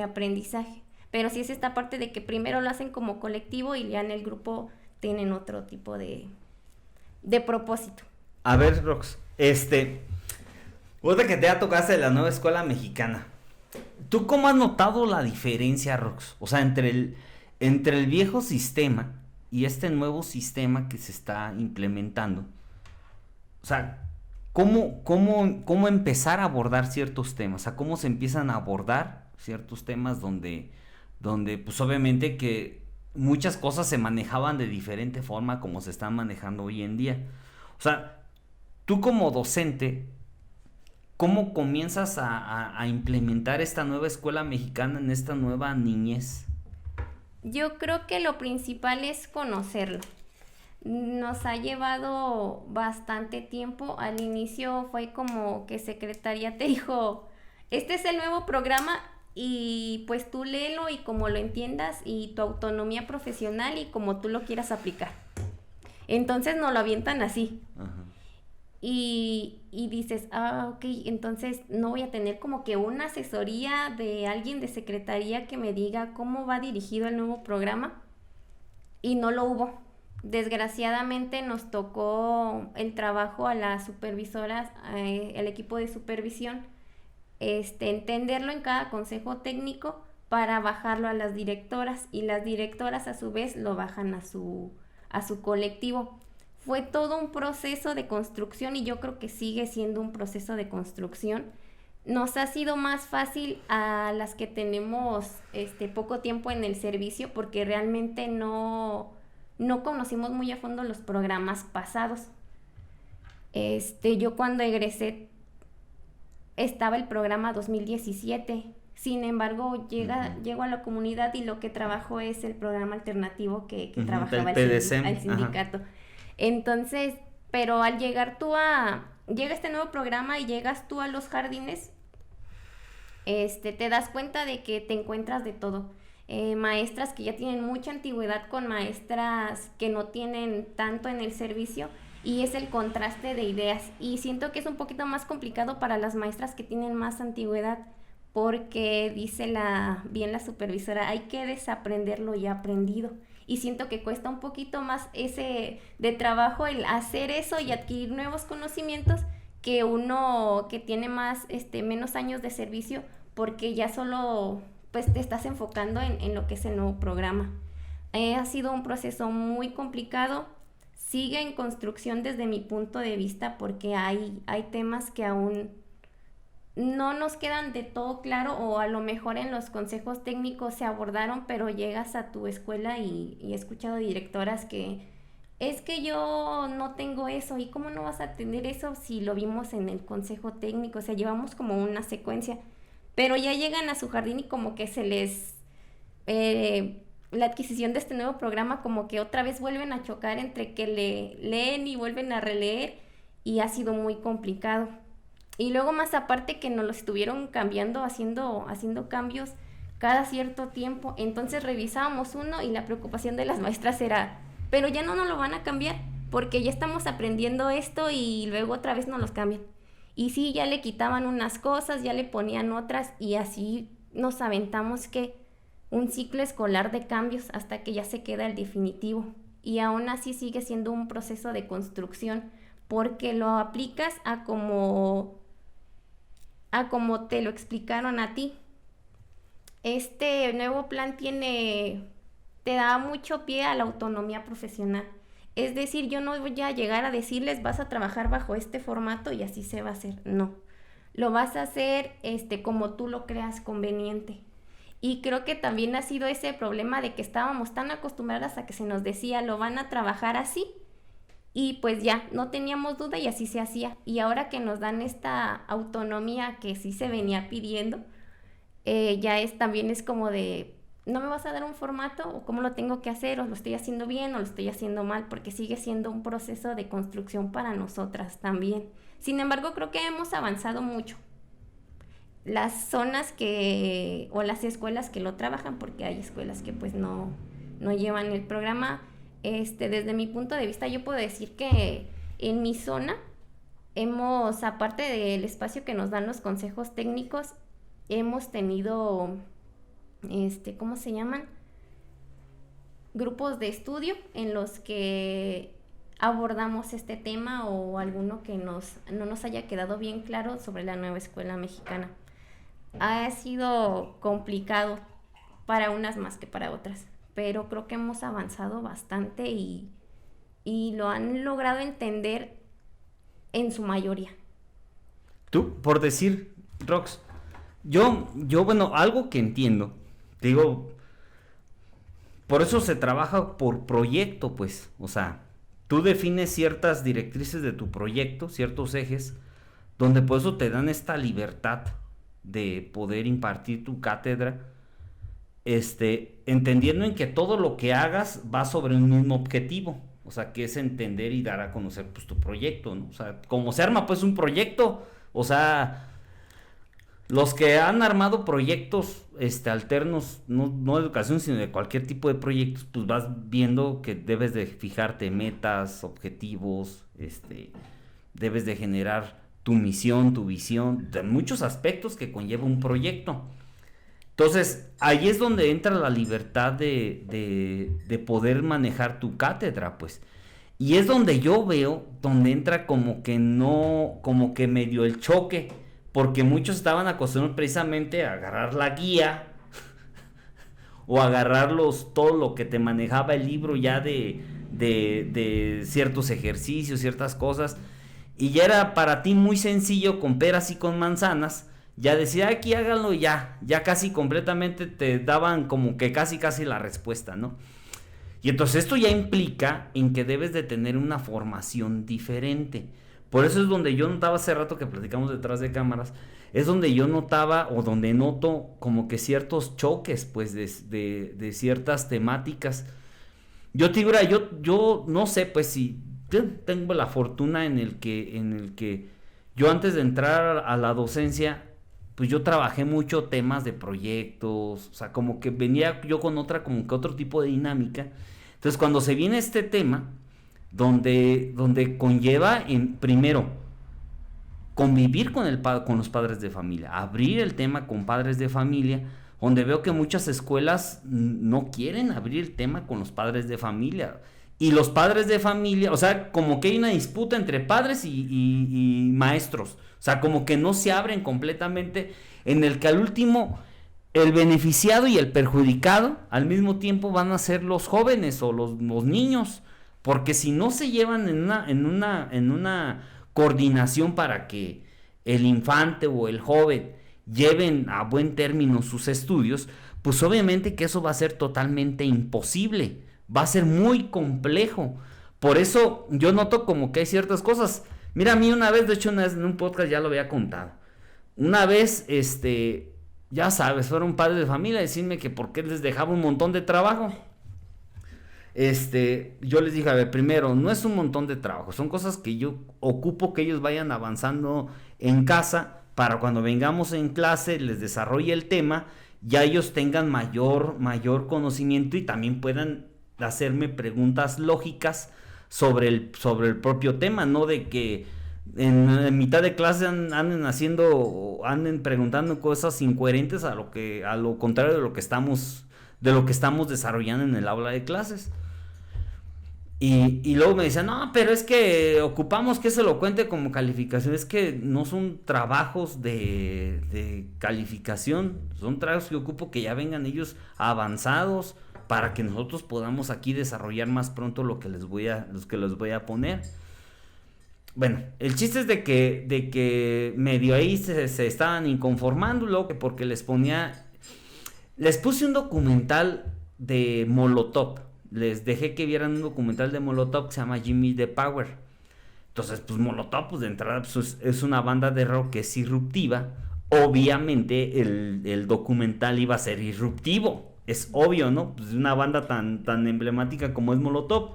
aprendizaje. Pero sí es esta parte de que primero lo hacen como colectivo y ya en el grupo tienen otro tipo de propósito. A ver, Rox, vos de que te tocaste de la nueva escuela mexicana, ¿tú cómo has notado la diferencia, Rox? O sea, entre el viejo sistema y este nuevo sistema que se está implementando. O sea, ¿cómo empezar a abordar ciertos temas? O sea, ¿cómo se empiezan a abordar ciertos temas donde pues obviamente que muchas cosas se manejaban de diferente forma como se están manejando hoy en día? O sea, tú como docente, ¿cómo comienzas a implementar esta nueva escuela mexicana en esta nueva niñez? Yo creo que lo principal es conocerlo. nos ha llevado bastante tiempo. Al inicio fue como que Secretaría te dijo, este es el nuevo programa y pues tú léelo y como lo entiendas y tu autonomía profesional y como tú lo quieras aplicar. Entonces nos lo avientan así. Ajá. Y dices, ok, entonces no voy a tener como que una asesoría de alguien de secretaría que me diga cómo va dirigido el nuevo programa. Y no lo hubo. Desgraciadamente nos tocó el trabajo a las supervisoras, el equipo de supervisión, entenderlo en cada consejo técnico para bajarlo a las directoras y las directoras a su vez lo bajan a su colectivo. Fue todo un proceso de construcción y yo creo que sigue siendo un proceso de construcción. Nos ha sido más fácil a las que tenemos poco tiempo en el servicio porque realmente no conocimos muy a fondo los programas pasados. Yo cuando egresé estaba el programa 2017. Sin embargo, llego a la comunidad y lo que trabajo es el programa alternativo que trabajaba el sindicato. Ajá. Entonces, pero al llegar llega este nuevo programa y llegas tú a los jardines, te das cuenta de que te encuentras de todo. Maestras que ya tienen mucha antigüedad con maestras que no tienen tanto en el servicio y es el contraste de ideas y siento que es un poquito más complicado para las maestras que tienen más antigüedad porque dice bien la supervisora, hay que desaprender lo ya aprendido y siento que cuesta un poquito más ese de trabajo el hacer eso y adquirir nuevos conocimientos que uno que tiene menos años de servicio porque ya solo pues te estás enfocando en lo que es el nuevo programa. Ha sido un proceso muy complicado, sigue en construcción desde mi punto de vista porque hay temas que aún no nos quedan de todo claro o a lo mejor en los consejos técnicos se abordaron, pero llegas a tu escuela y he escuchado directoras que es que yo no tengo eso y cómo no vas a tener eso si lo vimos en el consejo técnico, o sea, llevamos como una secuencia. Pero ya llegan a su jardín y como que se les... la adquisición de este nuevo programa como que otra vez vuelven a chocar entre que leen y vuelven a releer y ha sido muy complicado. Y luego más aparte que nos lo estuvieron cambiando, haciendo cambios cada cierto tiempo. Entonces revisábamos uno y la preocupación de las maestras era, pero ya no nos lo van a cambiar porque ya estamos aprendiendo esto y luego otra vez nos los cambian. Y sí, ya le quitaban unas cosas, ya le ponían otras y así nos aventamos que un ciclo escolar de cambios hasta que ya se queda el definitivo. Y aún así sigue siendo un proceso de construcción porque lo aplicas a como te lo explicaron a ti. Este nuevo plan te da mucho pie a la autonomía profesional. Es decir, yo no voy a llegar a decirles vas a trabajar bajo este formato y así se va a hacer. No, lo vas a hacer como tú lo creas conveniente. Y creo que también ha sido ese problema de que estábamos tan acostumbradas a que se nos decía lo van a trabajar así y pues ya, no teníamos duda y así se hacía. Y ahora que nos dan esta autonomía que sí se venía pidiendo, también es como de... ¿No me vas a dar un formato o cómo lo tengo que hacer o lo estoy haciendo bien o lo estoy haciendo mal? Porque sigue siendo un proceso de construcción para nosotras también. Sin embargo, creo que hemos avanzado mucho. Las zonas o las escuelas que lo trabajan, porque hay escuelas que pues no llevan el programa, desde mi punto de vista yo puedo decir que en mi zona hemos, aparte del espacio que nos dan los consejos técnicos, hemos tenido... ¿cómo se llaman? Grupos de estudio en los que abordamos este tema o alguno que no nos haya quedado bien claro sobre la nueva escuela mexicana. Ha sido complicado para unas más que para otras, pero creo que hemos avanzado bastante y lo han logrado entender en su mayoría. Tú, por decir, Rox, yo bueno, algo que entiendo, digo, por eso se trabaja por proyecto, pues, o sea, tú defines ciertas directrices de tu proyecto, ciertos ejes, donde por eso te dan esta libertad de poder impartir tu cátedra, entendiendo en que todo lo que hagas va sobre un mismo objetivo, O sea, que es entender y dar a conocer pues tu proyecto, ¿no? O sea, cómo se arma pues un proyecto, o sea, los que han armado proyectos alternos, no de educación, sino de cualquier tipo de proyectos, pues vas viendo que debes de fijarte metas, objetivos, debes de generar tu misión, tu visión, de muchos aspectos que conlleva un proyecto. Entonces, ahí es donde entra la libertad de poder manejar tu cátedra, pues. Y es donde yo veo, donde entra como que no, como que medio el choque, porque muchos estaban acostumbrados precisamente a agarrar la guía o agarrar todo lo que te manejaba el libro ya de ciertos ejercicios, ciertas cosas, y ya era para ti muy sencillo con peras y con manzanas. Ya decía, aquí háganlo y ya casi completamente te daban como que casi la respuesta, ¿no? Y entonces esto ya implica en que debes de tener una formación diferente. Por eso es donde yo notaba hace rato que platicamos detrás de cámaras, es donde yo notaba o donde noto como que ciertos choques, pues, de ciertas temáticas. Yo te digo, yo no sé, pues, si tengo la fortuna en el que yo antes de entrar a la docencia, pues yo trabajé mucho temas de proyectos, o sea, como que venía yo con como que otro tipo de dinámica. Entonces, cuando se viene este tema, donde conlleva, primero, convivir con los padres de familia, abrir el tema con padres de familia, donde veo que muchas escuelas no quieren abrir el tema con los padres de familia. Y los padres de familia, o sea, como que hay una disputa entre padres y maestros. O sea, como que no se abren completamente, en el que al último el beneficiado y el perjudicado al mismo tiempo van a ser los jóvenes o los niños. Porque si no se llevan en una coordinación para que el infante o el joven lleven a buen término sus estudios, pues obviamente que eso va a ser totalmente imposible. Va a ser muy complejo. Por eso yo noto como que hay ciertas cosas. Mira, a mí una vez, de hecho en un podcast ya lo había contado. Una vez, ya sabes, fueron padres de familia a decirme que por qué les dejaba un montón de trabajo. Yo les dije, a ver, primero, no es un montón de trabajo, son cosas que yo ocupo que ellos vayan avanzando en casa para cuando vengamos en clase les desarrolle el tema, ya ellos tengan mayor conocimiento y también puedan hacerme preguntas lógicas sobre el propio tema, no de que en mitad de clase anden preguntando cosas incoherentes a lo contrario de lo que estamos desarrollando en el aula de clases. Y luego me decían, no, pero es que ocupamos que se lo cuente como calificación. Es que no son trabajos de calificación, son trabajos que ocupo que ya vengan ellos avanzados para que nosotros podamos aquí desarrollar más pronto los que les voy a poner. Bueno, el chiste es de que medio ahí se estaban inconformando, luego que porque les puse un documental de Molotov. Les dejé que vieran un documental de Molotov que se llama Jimmy the Power. Entonces, pues Molotov, pues de entrada, pues, es una banda de rock que es irruptiva. Obviamente el documental iba a ser irruptivo. Es obvio, ¿no? Pues una banda tan emblemática como es Molotov.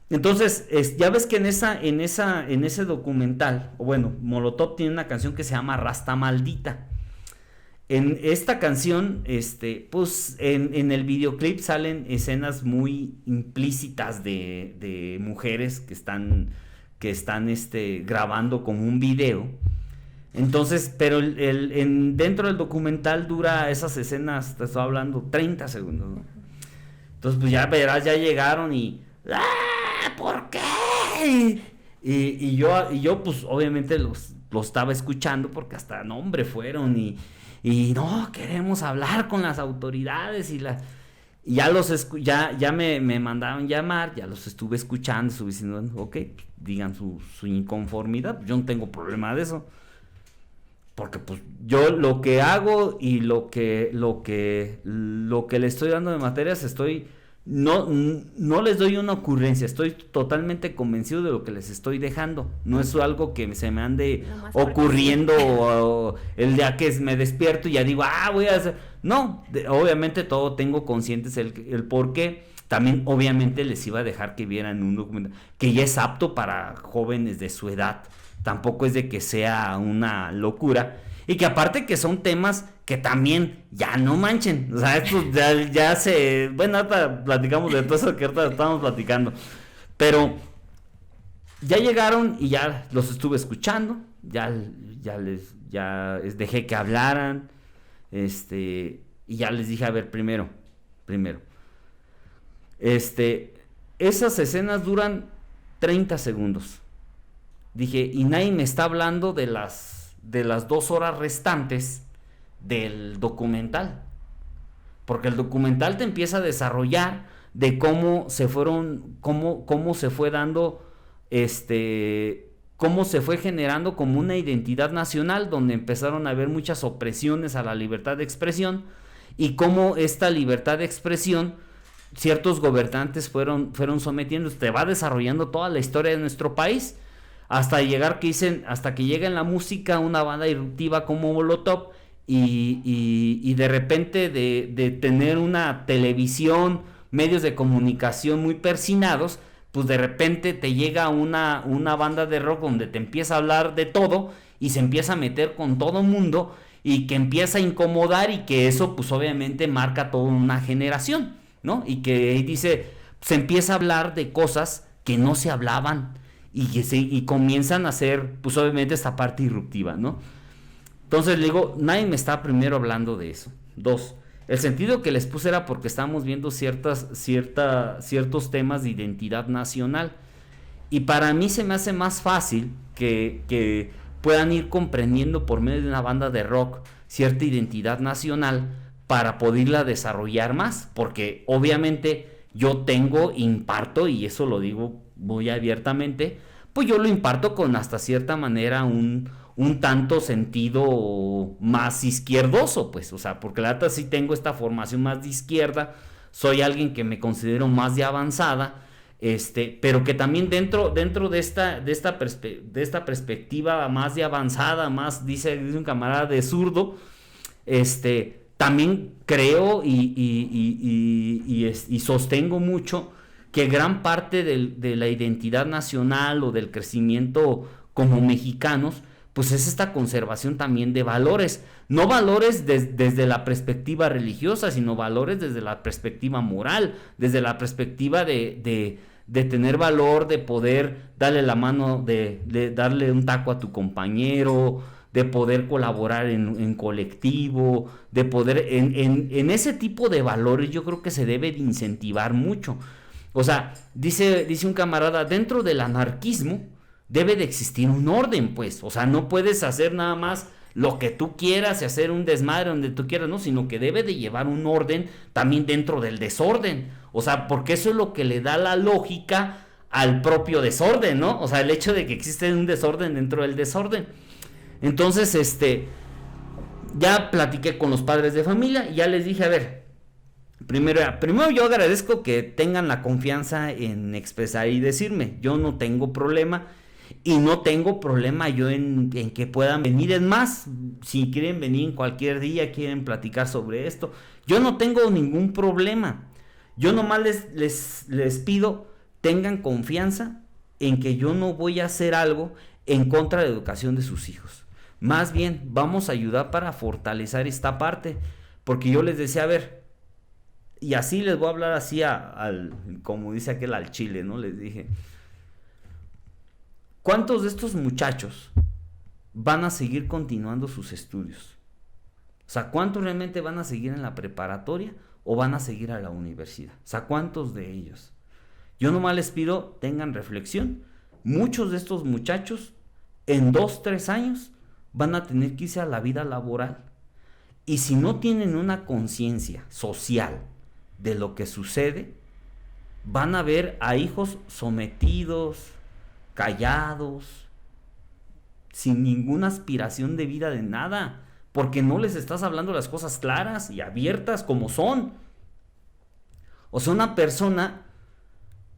Entonces, ya ves que en ese documental, o bueno, Molotov tiene una canción que se llama Rasta Maldita. En esta canción, pues en el videoclip salen escenas muy implícitas de mujeres que están grabando como un video. Entonces, pero dentro del documental dura esas escenas, te estoy hablando, 30 segundos, ¿no? Entonces, pues ya verás, ya llegaron y ¿por qué? Y yo pues obviamente los estaba escuchando porque hasta nombre fueron y no, queremos hablar con las autoridades y ya me mandaron llamar, ya los estuve escuchando, estuve diciendo, ok, digan su inconformidad, yo no tengo problema de eso. Porque pues yo lo que hago y lo que le estoy dando de materias no les doy una ocurrencia, estoy totalmente convencido de lo que les estoy dejando. No es algo que se me ande ocurriendo o el día que me despierto y ya digo, voy a hacer. No, obviamente todo tengo conscientes el por qué. también obviamente les iba a dejar que vieran un documental que ya es apto para jóvenes de su edad, tampoco es de que sea una locura, y que aparte que son temas que también ya no manchen, o sea, esto ya se, bueno, ahorita platicamos de todo eso que ahorita estamos platicando, pero ya llegaron y ya los estuve escuchando, ya les dejé que hablaran, y ya les dije, a ver, primero, esas escenas duran 30 segundos. Dije, y nadie me está hablando de las 2 horas restantes del documental. Porque el documental te empieza a desarrollar de cómo se fue dando, cómo se fue generando como una identidad nacional, donde empezaron a haber muchas opresiones a la libertad de expresión, y cómo esta libertad de expresión ciertos gobernantes fueron sometiendo. Te va desarrollando toda la historia de nuestro país, hasta llegar hasta que llega en la música una banda irruptiva como Molotov, y de repente de tener una televisión, medios de comunicación muy persinados, pues de repente te llega una banda de rock donde te empieza a hablar de todo y se empieza a meter con todo mundo, y que empieza a incomodar, y que eso pues obviamente marca toda una generación, ¿no? Y que dice, se empieza a hablar de cosas que no se hablaban, y comienzan a hacer pues obviamente esta parte irruptiva, ¿no? Entonces le digo, nadie me está primero hablando de eso. 2, el sentido que les puse era porque estábamos viendo ciertos temas de identidad nacional, y para mí se me hace más fácil que puedan ir comprendiendo por medio de una banda de rock cierta identidad nacional para poderla desarrollar más, porque obviamente yo imparto, y eso lo digo muy abiertamente, pues yo lo imparto con hasta cierta manera un tanto sentido más izquierdoso, pues, o sea, porque la verdad sí tengo esta formación más de izquierda, soy alguien que me considero más de avanzada, pero que también dentro de esta perspectiva más de avanzada, más, dice un camarada, de zurdo, también creo y sostengo mucho que gran parte de la identidad nacional o del crecimiento como mexicanos, pues es esta conservación también de valores, no valores desde la perspectiva religiosa, sino valores desde la perspectiva moral, desde la perspectiva de tener valor, de poder darle la mano, de darle un taco a tu compañero, de poder colaborar en colectivo, de poder, en ese tipo de valores yo creo que se debe de incentivar mucho. O sea, dice un camarada, dentro del anarquismo debe de existir un orden, pues, o sea, no puedes hacer nada más lo que tú quieras y hacer un desmadre donde tú quieras, no, sino que debe de llevar un orden también dentro del desorden, o sea, porque eso es lo que le da la lógica al propio desorden, ¿no? O sea, el hecho de que existe un desorden dentro del desorden. Entonces, ya platiqué con los padres de familia y ya les dije, a ver, primero yo agradezco que tengan la confianza en expresar y decirme, yo no tengo problema, y no tengo problema yo en que puedan venir. Es más, si quieren venir en cualquier día, quieren platicar sobre esto, yo no tengo ningún problema. Yo nomás les pido, tengan confianza en que yo no voy a hacer algo en contra de la educación de sus hijos. Más bien, vamos a ayudar para fortalecer esta parte, porque yo les decía, a ver, y así les voy a hablar así como dice aquel, al chile, ¿no? Les dije, ¿cuántos de estos muchachos van a seguir continuando sus estudios? O sea, ¿cuántos realmente van a seguir en la preparatoria o van a seguir a la universidad? O sea, ¿cuántos de ellos? Yo nomás les pido, tengan reflexión. Muchos de estos muchachos en 2-3 años van a tener que irse a la vida laboral. Y si no tienen una conciencia social de lo que sucede, van a ver a hijos sometidos, callados, sin ninguna aspiración de vida de nada, porque no les estás hablando las cosas claras y abiertas como son. O sea, una persona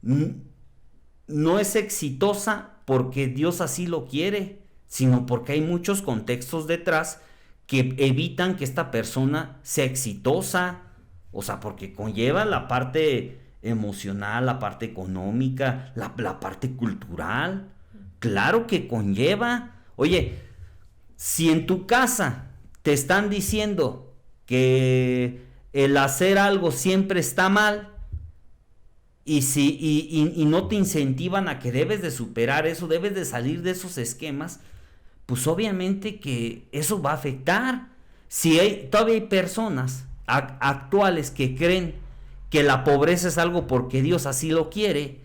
no es exitosa porque Dios así lo quiere, sino porque hay muchos contextos detrás que evitan que esta persona sea exitosa. O sea, porque conlleva la parte emocional, la parte económica, la parte cultural. Claro que conlleva. Oye, si en tu casa te están diciendo que el hacer algo siempre está mal, y no te incentivan a que debes de superar eso, debes de salir de esos esquemas, pues obviamente que eso va a afectar. Si todavía hay personas actuales que creen que la pobreza es algo porque Dios así lo quiere,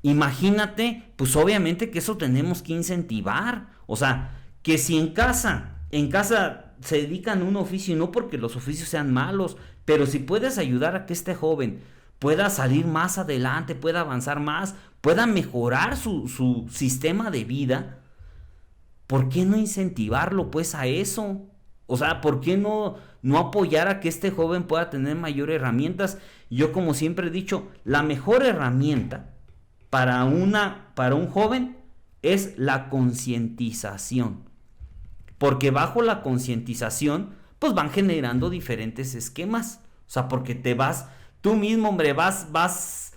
imagínate, pues obviamente que eso tenemos que incentivar. O sea, que si en casa se dedican a un oficio, y no porque los oficios sean malos, pero si puedes ayudar a que este joven pueda salir más adelante, pueda avanzar más, pueda mejorar su sistema de vida, ¿por qué no incentivarlo pues a eso? O sea, ¿por qué no apoyar a que este joven pueda tener mayores herramientas? Yo, como siempre he dicho, la mejor herramienta para un joven es la concientización. Porque bajo la concientización, pues van generando diferentes esquemas. O sea, porque tú mismo, hombre, vas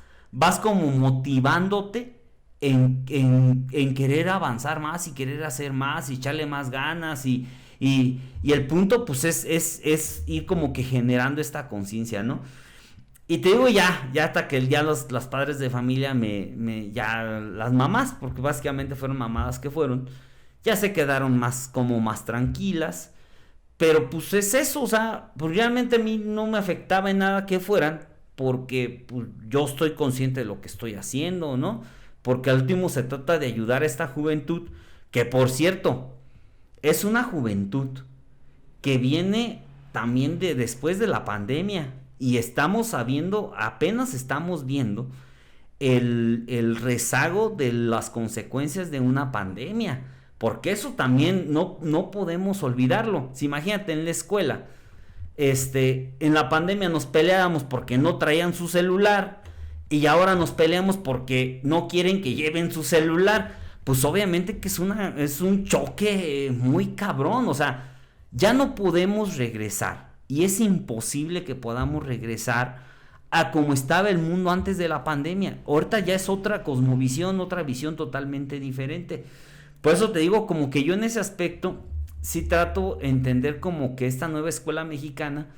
como motivándote en querer avanzar más y querer hacer más y echarle más ganas y el punto pues es ir como que generando esta conciencia, ¿no? Y te digo ya hasta que ya los padres de familia ya las mamás, porque básicamente fueron mamadas que fueron, ya se quedaron más tranquilas, pero pues es eso, o sea, pues realmente a mí no me afectaba en nada que fueran, porque pues, yo estoy consciente de lo que estoy haciendo, ¿no? Porque al último se trata de ayudar a esta juventud, que por cierto, es una juventud que viene también después de la pandemia, y apenas estamos viendo el rezago de las consecuencias de una pandemia, porque eso también no podemos olvidarlo. Si imagínate en la escuela, en la pandemia nos peleábamos porque no traían su celular, y ahora nos peleamos porque no quieren que lleven su celular. Pues obviamente que es un choque muy cabrón. O sea, ya no podemos regresar, y es imposible que podamos regresar a como estaba el mundo antes de la pandemia. Ahorita ya es otra cosmovisión, otra visión totalmente diferente. Por eso te digo, como que yo en ese aspecto sí trato de entender como que esta nueva escuela mexicana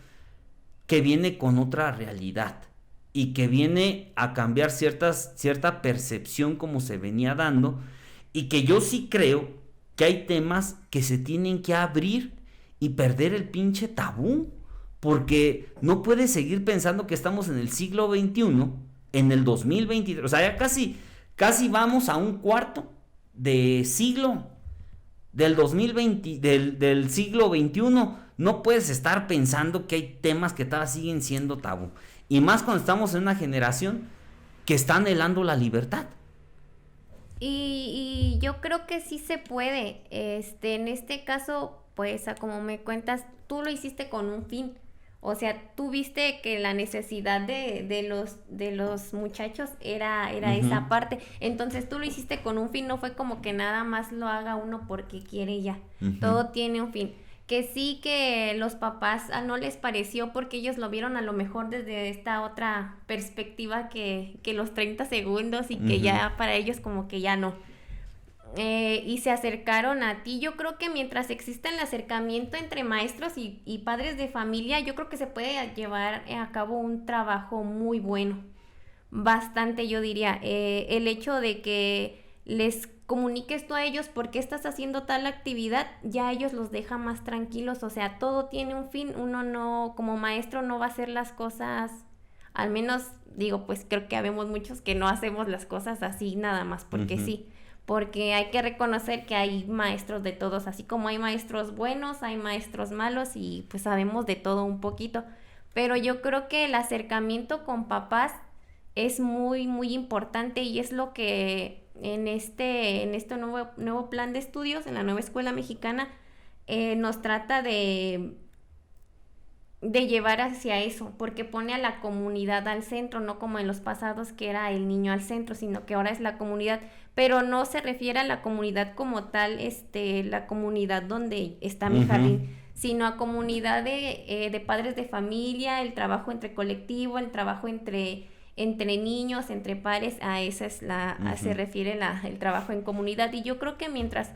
que viene con otra realidad y que viene a cambiar cierta percepción como se venía dando, y que yo sí creo que hay temas que se tienen que abrir y perder el pinche tabú, porque no puedes seguir pensando que estamos en el siglo XXI, en el 2023, o sea, ya casi vamos a un cuarto de siglo del 2020, del siglo XXI. No puedes estar pensando que hay temas que todavía siguen siendo tabú, y más cuando estamos en una generación que está anhelando la libertad. Y yo creo que sí se puede. En este caso, pues, como me cuentas, tú lo hiciste con un fin. O sea, tú viste que la necesidad de los muchachos era esa parte. Entonces tú lo hiciste con un fin, no fue como que nada más lo haga uno porque quiere ya. Todo tiene un fin. Que sí, que los papás no les pareció porque ellos lo vieron a lo mejor desde esta otra perspectiva que los 30 segundos y que ya para ellos como que ya no. Y se acercaron a ti. Yo creo que mientras exista el acercamiento entre maestros y padres de familia, yo creo que se puede llevar a cabo un trabajo muy bueno. Bastante, yo diría. El hecho de que les comuniques tú a ellos por qué estás haciendo tal actividad, ya ellos los deja más tranquilos. O sea, todo tiene un fin. Uno no, como maestro, no va a hacer las cosas, al menos digo, pues creo que habemos muchos que no hacemos las cosas así nada más porque sí. Porque hay que reconocer que hay maestros de todos, así como hay maestros buenos, hay maestros malos, y pues sabemos de todo un poquito. Pero yo creo que el acercamiento con papás es muy, muy importante, y es lo que en este nuevo plan de estudios, en la nueva escuela mexicana, nos trata de llevar hacia eso, porque pone a la comunidad al centro, no como en los pasados que era el niño al centro, sino que ahora es la comunidad, pero no se refiere a la comunidad como tal, la comunidad donde está mi jardín, sino a comunidad de padres de familia, el trabajo entre colectivo, el trabajo entre entre niños, entre pares, a esa es se refiere el trabajo en comunidad. Y yo creo que mientras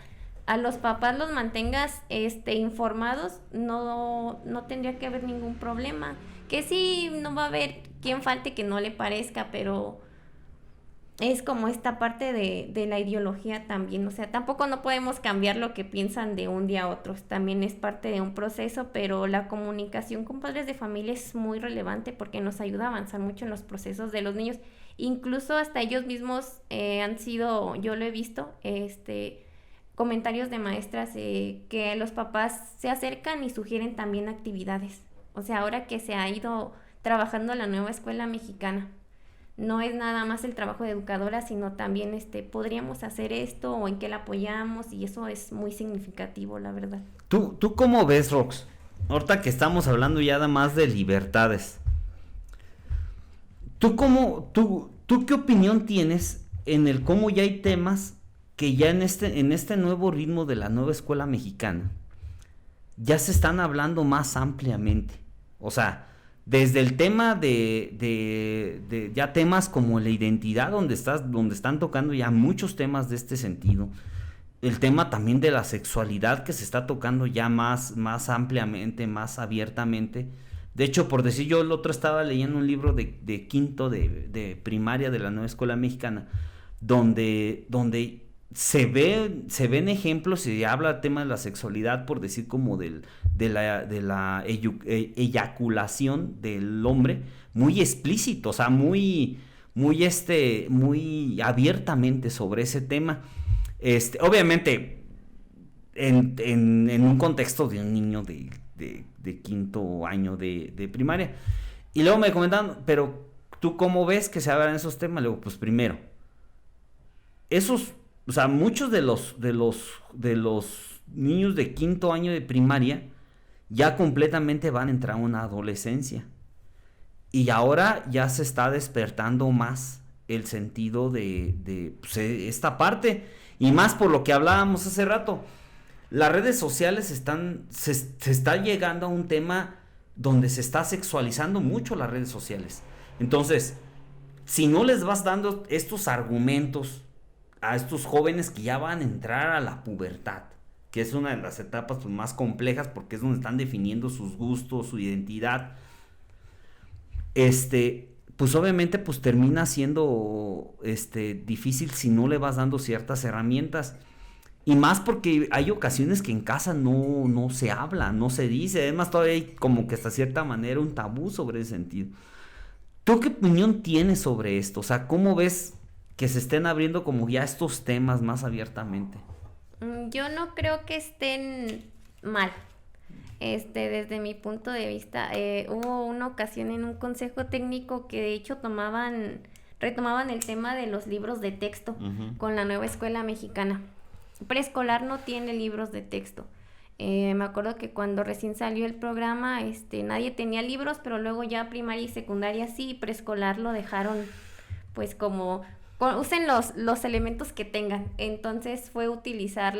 a los papás los mantengas informados, no tendría que haber ningún problema. Que sí, no va a haber quien falte que no le parezca, pero es como esta parte de la ideología también. O sea, tampoco no podemos cambiar lo que piensan de un día a otro. También es parte de un proceso, pero la comunicación con padres de familia es muy relevante porque nos ayuda a avanzar mucho en los procesos de los niños. Incluso hasta ellos mismos han sido, yo lo he visto, comentarios de maestras que los papás se acercan y sugieren también actividades. O sea, ahora que se ha ido trabajando la nueva escuela mexicana, no es nada más el trabajo de educadora, sino también podríamos hacer esto o en qué la apoyamos, y eso es muy significativo, la verdad. ¿Tú cómo ves, Rox? Ahorita que estamos hablando ya más de libertades, ¿tú qué opinión tienes en el cómo ya hay temas que ya en este nuevo ritmo de la nueva escuela mexicana ya se están hablando más ampliamente? O sea, desde el tema de ya temas como la identidad, donde están tocando ya muchos temas de este sentido. El tema también de la sexualidad, que se está tocando ya más ampliamente, más abiertamente. De hecho, por decir, yo el otro estaba leyendo un libro de quinto de primaria de la nueva escuela mexicana, donde se ven ejemplos y habla el tema de la sexualidad, por decir, como de la eyaculación del hombre, muy explícito, o sea, muy abiertamente sobre ese tema. Obviamente en un contexto de un niño de quinto año de primaria. Y luego me comentaban, pero ¿tú cómo ves que se hablan esos temas? Le digo, pues primero, o sea, muchos de los niños de quinto año de primaria ya completamente van a entrar a una adolescencia. Y ahora ya se está despertando más el sentido de pues, esta parte. Y más por lo que hablábamos hace rato. Las redes sociales se está llegando a un tema donde se está sexualizando mucho las redes sociales. Entonces, si no les vas dando estos argumentos a estos jóvenes que ya van a entrar a la pubertad, que es una de las etapas pues, más complejas, porque es donde están definiendo sus gustos, su identidad, pues obviamente pues termina siendo difícil si no le vas dando ciertas herramientas. Y más porque hay ocasiones que en casa no se habla, no se dice. Además todavía hay como que hasta cierta manera un tabú sobre ese sentido. ¿Tú qué opinión tienes sobre esto? O sea, ¿cómo ves que se estén abriendo como ya estos temas más abiertamente? Yo no creo que estén mal. Desde mi punto de vista, hubo una ocasión en un consejo técnico que de hecho retomaban el tema de los libros de texto con la nueva escuela mexicana. Preescolar no tiene libros de texto. Me acuerdo que cuando recién salió el programa, nadie tenía libros, pero luego ya primaria y secundaria sí, preescolar lo dejaron pues como usen los elementos que tengan. Entonces fue utilizar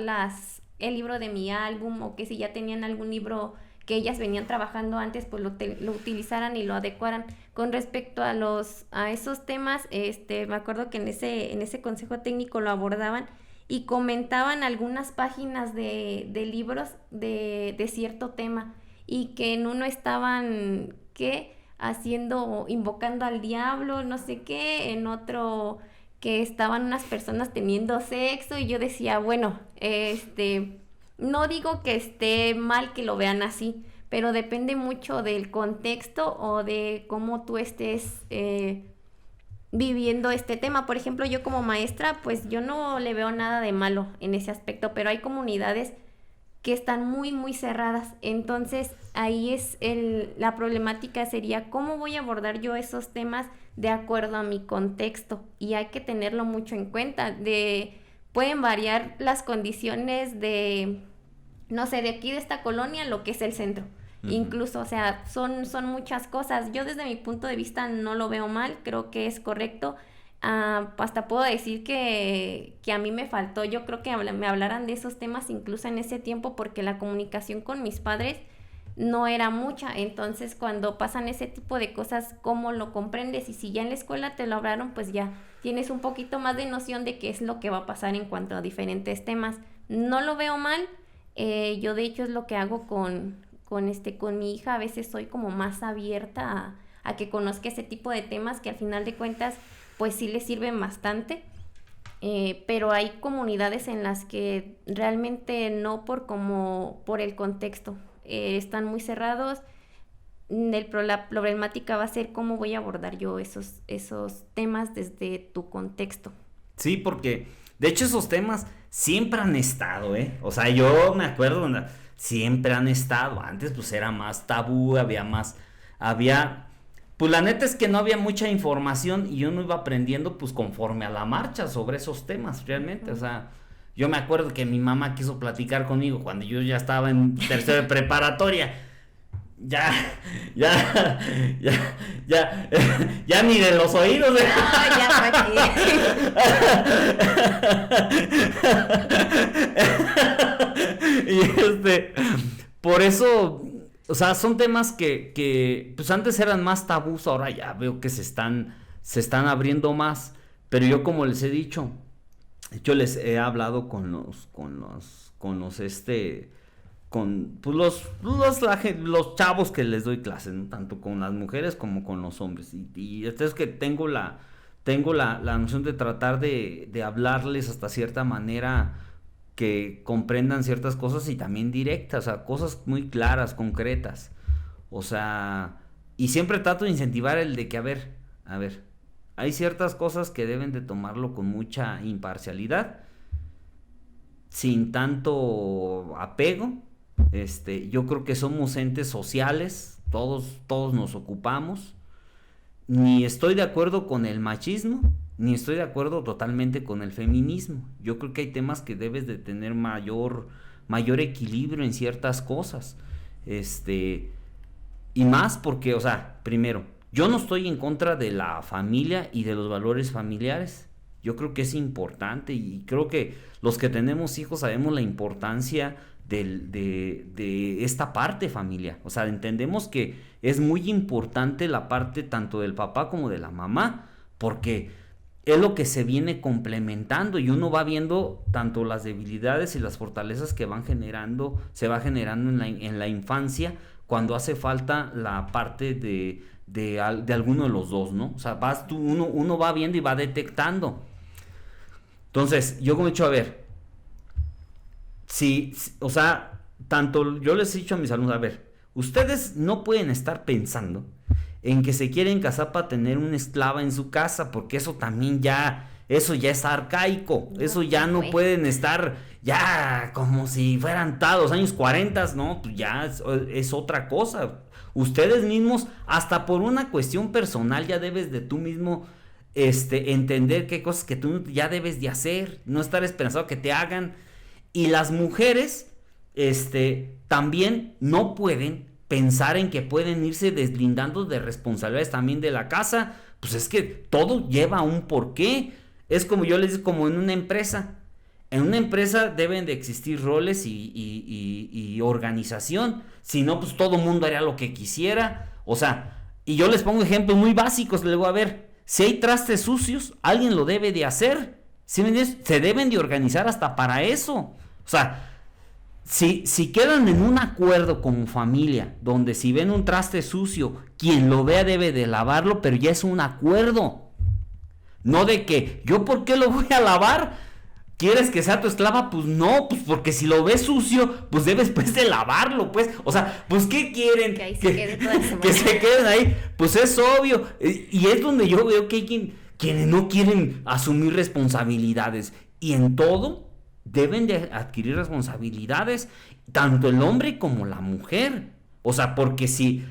el libro de mi álbum, o que si ya tenían algún libro que ellas venían trabajando antes, pues lo utilizaran y lo adecuaran. Con respecto a esos temas, me acuerdo que en ese consejo técnico lo abordaban y comentaban algunas páginas de libros de cierto tema, y que en uno estaban invocando al diablo, no sé qué, en otro que estaban unas personas teniendo sexo, y yo decía, bueno, no digo que esté mal que lo vean así, pero depende mucho del contexto o de cómo tú estés viviendo este tema. Por ejemplo, yo como maestra, pues yo no le veo nada de malo en ese aspecto, pero hay comunidades que están muy, muy cerradas. Entonces, ahí la problemática sería cómo voy a abordar yo esos temas de acuerdo a mi contexto, y hay que tenerlo mucho en cuenta. Pueden variar las condiciones de, no sé, de aquí de esta colonia, lo que es el centro. Incluso, o sea, son muchas cosas. Yo desde mi punto de vista no lo veo mal, creo que es correcto. Hasta puedo decir que a mí me faltó, yo creo que me hablaran de esos temas incluso en ese tiempo, porque la comunicación con mis padres no era mucha. Entonces, cuando pasan ese tipo de cosas, ¿cómo lo comprendes? Y si ya en la escuela te lo hablaron, pues ya tienes un poquito más de noción de qué es lo que va a pasar en cuanto a diferentes temas. No lo veo mal. Yo de hecho es lo que hago con mi hija. A veces soy como más abierta a que conozca ese tipo de temas que al final de cuentas pues sí le sirven bastante. Pero hay comunidades en las que realmente no por el contexto. Están muy cerrados. La problemática va a ser cómo voy a abordar yo esos temas desde tu contexto. Sí, porque de hecho esos temas siempre han estado, ¿eh? O sea, yo me acuerdo, siempre han estado. Antes pues era más tabú, pues la neta es que no había mucha información y uno iba aprendiendo pues conforme a la marcha sobre esos temas realmente. O sea, yo me acuerdo que mi mamá quiso platicar conmigo cuando yo ya estaba en tercero de preparatoria. Ya ni de los oídos. Ya para Y por eso, o sea, son temas que pues antes eran más tabús, ahora ya veo que se están abriendo más, pero yo como les he dicho, yo les he hablado con los chavos que les doy clases, ¿no? Tanto con las mujeres como con los hombres, y es que tengo la noción de tratar de hablarles hasta cierta manera que comprendan ciertas cosas y también directas, o sea, cosas muy claras, concretas, o sea, y siempre trato de incentivar el de que, a ver, hay ciertas cosas que deben de tomarlo con mucha imparcialidad, sin tanto apego. Yo creo que somos entes sociales, todos nos ocupamos. Ni estoy de acuerdo con el machismo, ni estoy de acuerdo totalmente con el feminismo. Yo creo que hay temas que debes de tener mayor equilibrio en ciertas cosas. Y más porque, o sea, primero, yo no estoy en contra de la familia y de los valores familiares. Yo creo que es importante y creo que los que tenemos hijos sabemos la importancia de esta parte familiar. O sea, entendemos que es muy importante la parte tanto del papá como de la mamá, porque es lo que se viene complementando y uno va viendo tanto las debilidades y las fortalezas que se va generando en la infancia, cuando hace falta la parte de alguno de los dos, ¿no? O sea, uno va viendo y va detectando. Entonces, yo como he dicho, a ver, sí, o sea, tanto yo les he dicho a mis alumnos, a ver, ustedes no pueden estar pensando en que se quieren casar para tener una esclava en su casa, porque eso ya es arcaico, eso ya no pueden estar ya como si fueran los años 40, no, pues ya es otra cosa. Ustedes mismos, hasta por una cuestión personal, ya debes de tú mismo entender qué cosas que tú ya debes de hacer, no estar esperanzado que te hagan. Y las mujeres también no pueden pensar en que pueden irse deslindando de responsabilidades también de la casa. Pues es que todo lleva un porqué. Es como yo les digo, como en una empresa. En una empresa deben de existir roles y organización. Si no, pues todo mundo haría lo que quisiera. O sea, y yo les pongo ejemplos muy básicos. Les digo, a ver, si hay trastes sucios, alguien lo debe de hacer. ¿Sí me entiendes? Se deben de organizar hasta para eso. O sea, si quedan en un acuerdo como familia, donde si ven un traste sucio, quien lo vea debe de lavarlo, pero ya es un acuerdo. No de que, ¿yo por qué lo voy a lavar? ¿Quieres que sea tu esclava? Pues no, pues porque si lo ves sucio, pues debes pues de lavarlo, pues. O sea, pues ¿qué quieren? Que ahí se quede toda la semana. Que se queden ahí. Pues es obvio. Y es donde yo veo que hay quienes no quieren asumir responsabilidades. Y en todo deben de adquirir responsabilidades, tanto el hombre como la mujer. O sea, porque si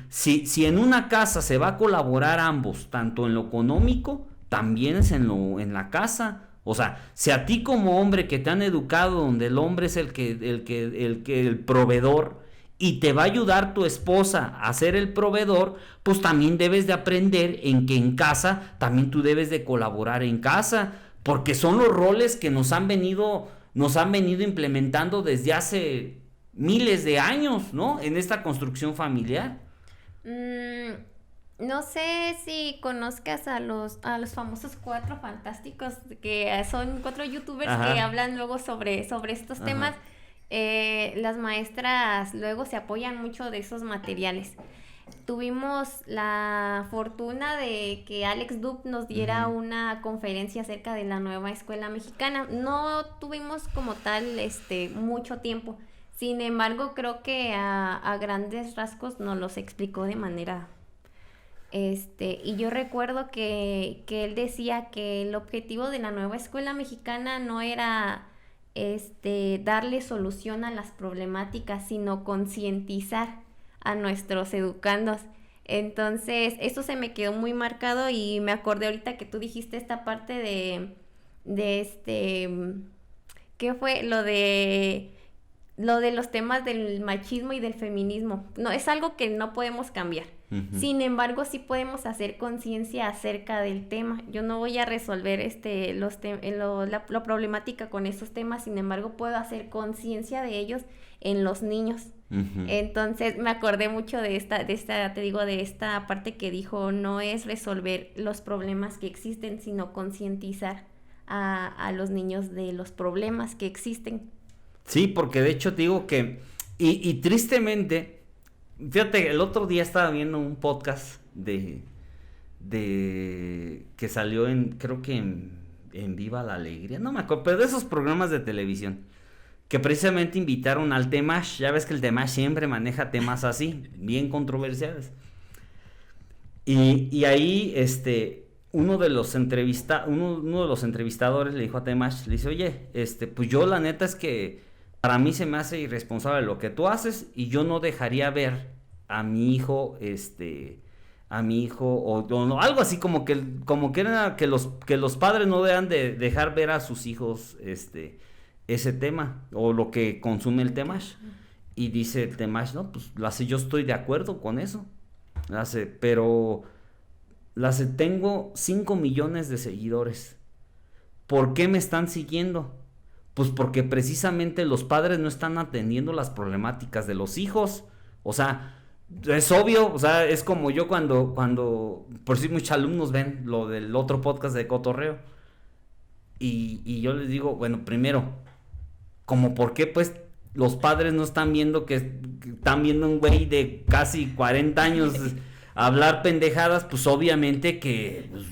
en una casa se va a colaborar ambos, tanto en lo económico, también es en la casa. O sea, si a ti como hombre que te han educado donde el hombre es el proveedor y te va a ayudar tu esposa a ser el proveedor, pues también debes de aprender en que en casa también tú debes de colaborar en casa, porque son los roles que nos han venido implementando desde hace miles de años, ¿no? En esta construcción familiar. No sé si conozcas a los famosos Cuatro Fantásticos, que son 4 youtubers que hablan luego sobre estos temas. Las maestras luego se apoyan mucho de esos materiales. Tuvimos la fortuna de que Alex Dub nos diera una conferencia acerca de la nueva escuela mexicana. No tuvimos como tal mucho tiempo. Sin embargo, creo que a grandes rasgos nos los explicó de manera... y yo recuerdo que él decía que el objetivo de la nueva escuela mexicana no era darle solución a las problemáticas, sino concientizar a nuestros educandos. Entonces, eso se me quedó muy marcado y me acordé ahorita que tú dijiste esta parte de ¿qué fue? Lo de los temas del machismo y del feminismo. No, es algo que no podemos cambiar. Sin embargo, sí podemos hacer conciencia acerca del tema. Yo no voy a resolver la problemática con esos temas, sin embargo, puedo hacer conciencia de ellos en los niños. Entonces, me acordé mucho de esta parte que dijo, no es resolver los problemas que existen, sino concientizar a los niños de los problemas que existen. Sí, porque de hecho te digo que, y tristemente, fíjate, el otro día estaba viendo un podcast de que salió creo que en Viva la Alegría, no me acuerdo, pero de esos programas de televisión, que precisamente invitaron al Temash. Ya ves que el Temash siempre maneja temas así, bien controversiales. Y ahí, uno de los entrevistadores le dijo a Temash, le dice, oye, pues yo la neta es que para mí se me hace irresponsable lo que tú haces y yo no dejaría ver a mi hijo, o no, algo así como que era que los padres no deben de dejar ver a sus hijos, ese tema o lo que consume el Temash. Y dice el Temash, no, pues yo estoy de acuerdo con eso. Pero tengo 5 millones de seguidores. ¿Por qué me están siguiendo? Pues porque precisamente los padres no están atendiendo las problemáticas de los hijos. O sea, es obvio, o sea, es como yo cuando por si muchos alumnos ven lo del otro podcast de Cotorreo. Y yo les digo, bueno, primero, como por qué pues los padres no están viendo que están viendo un güey de casi 40 años hablar pendejadas, pues obviamente que, pues,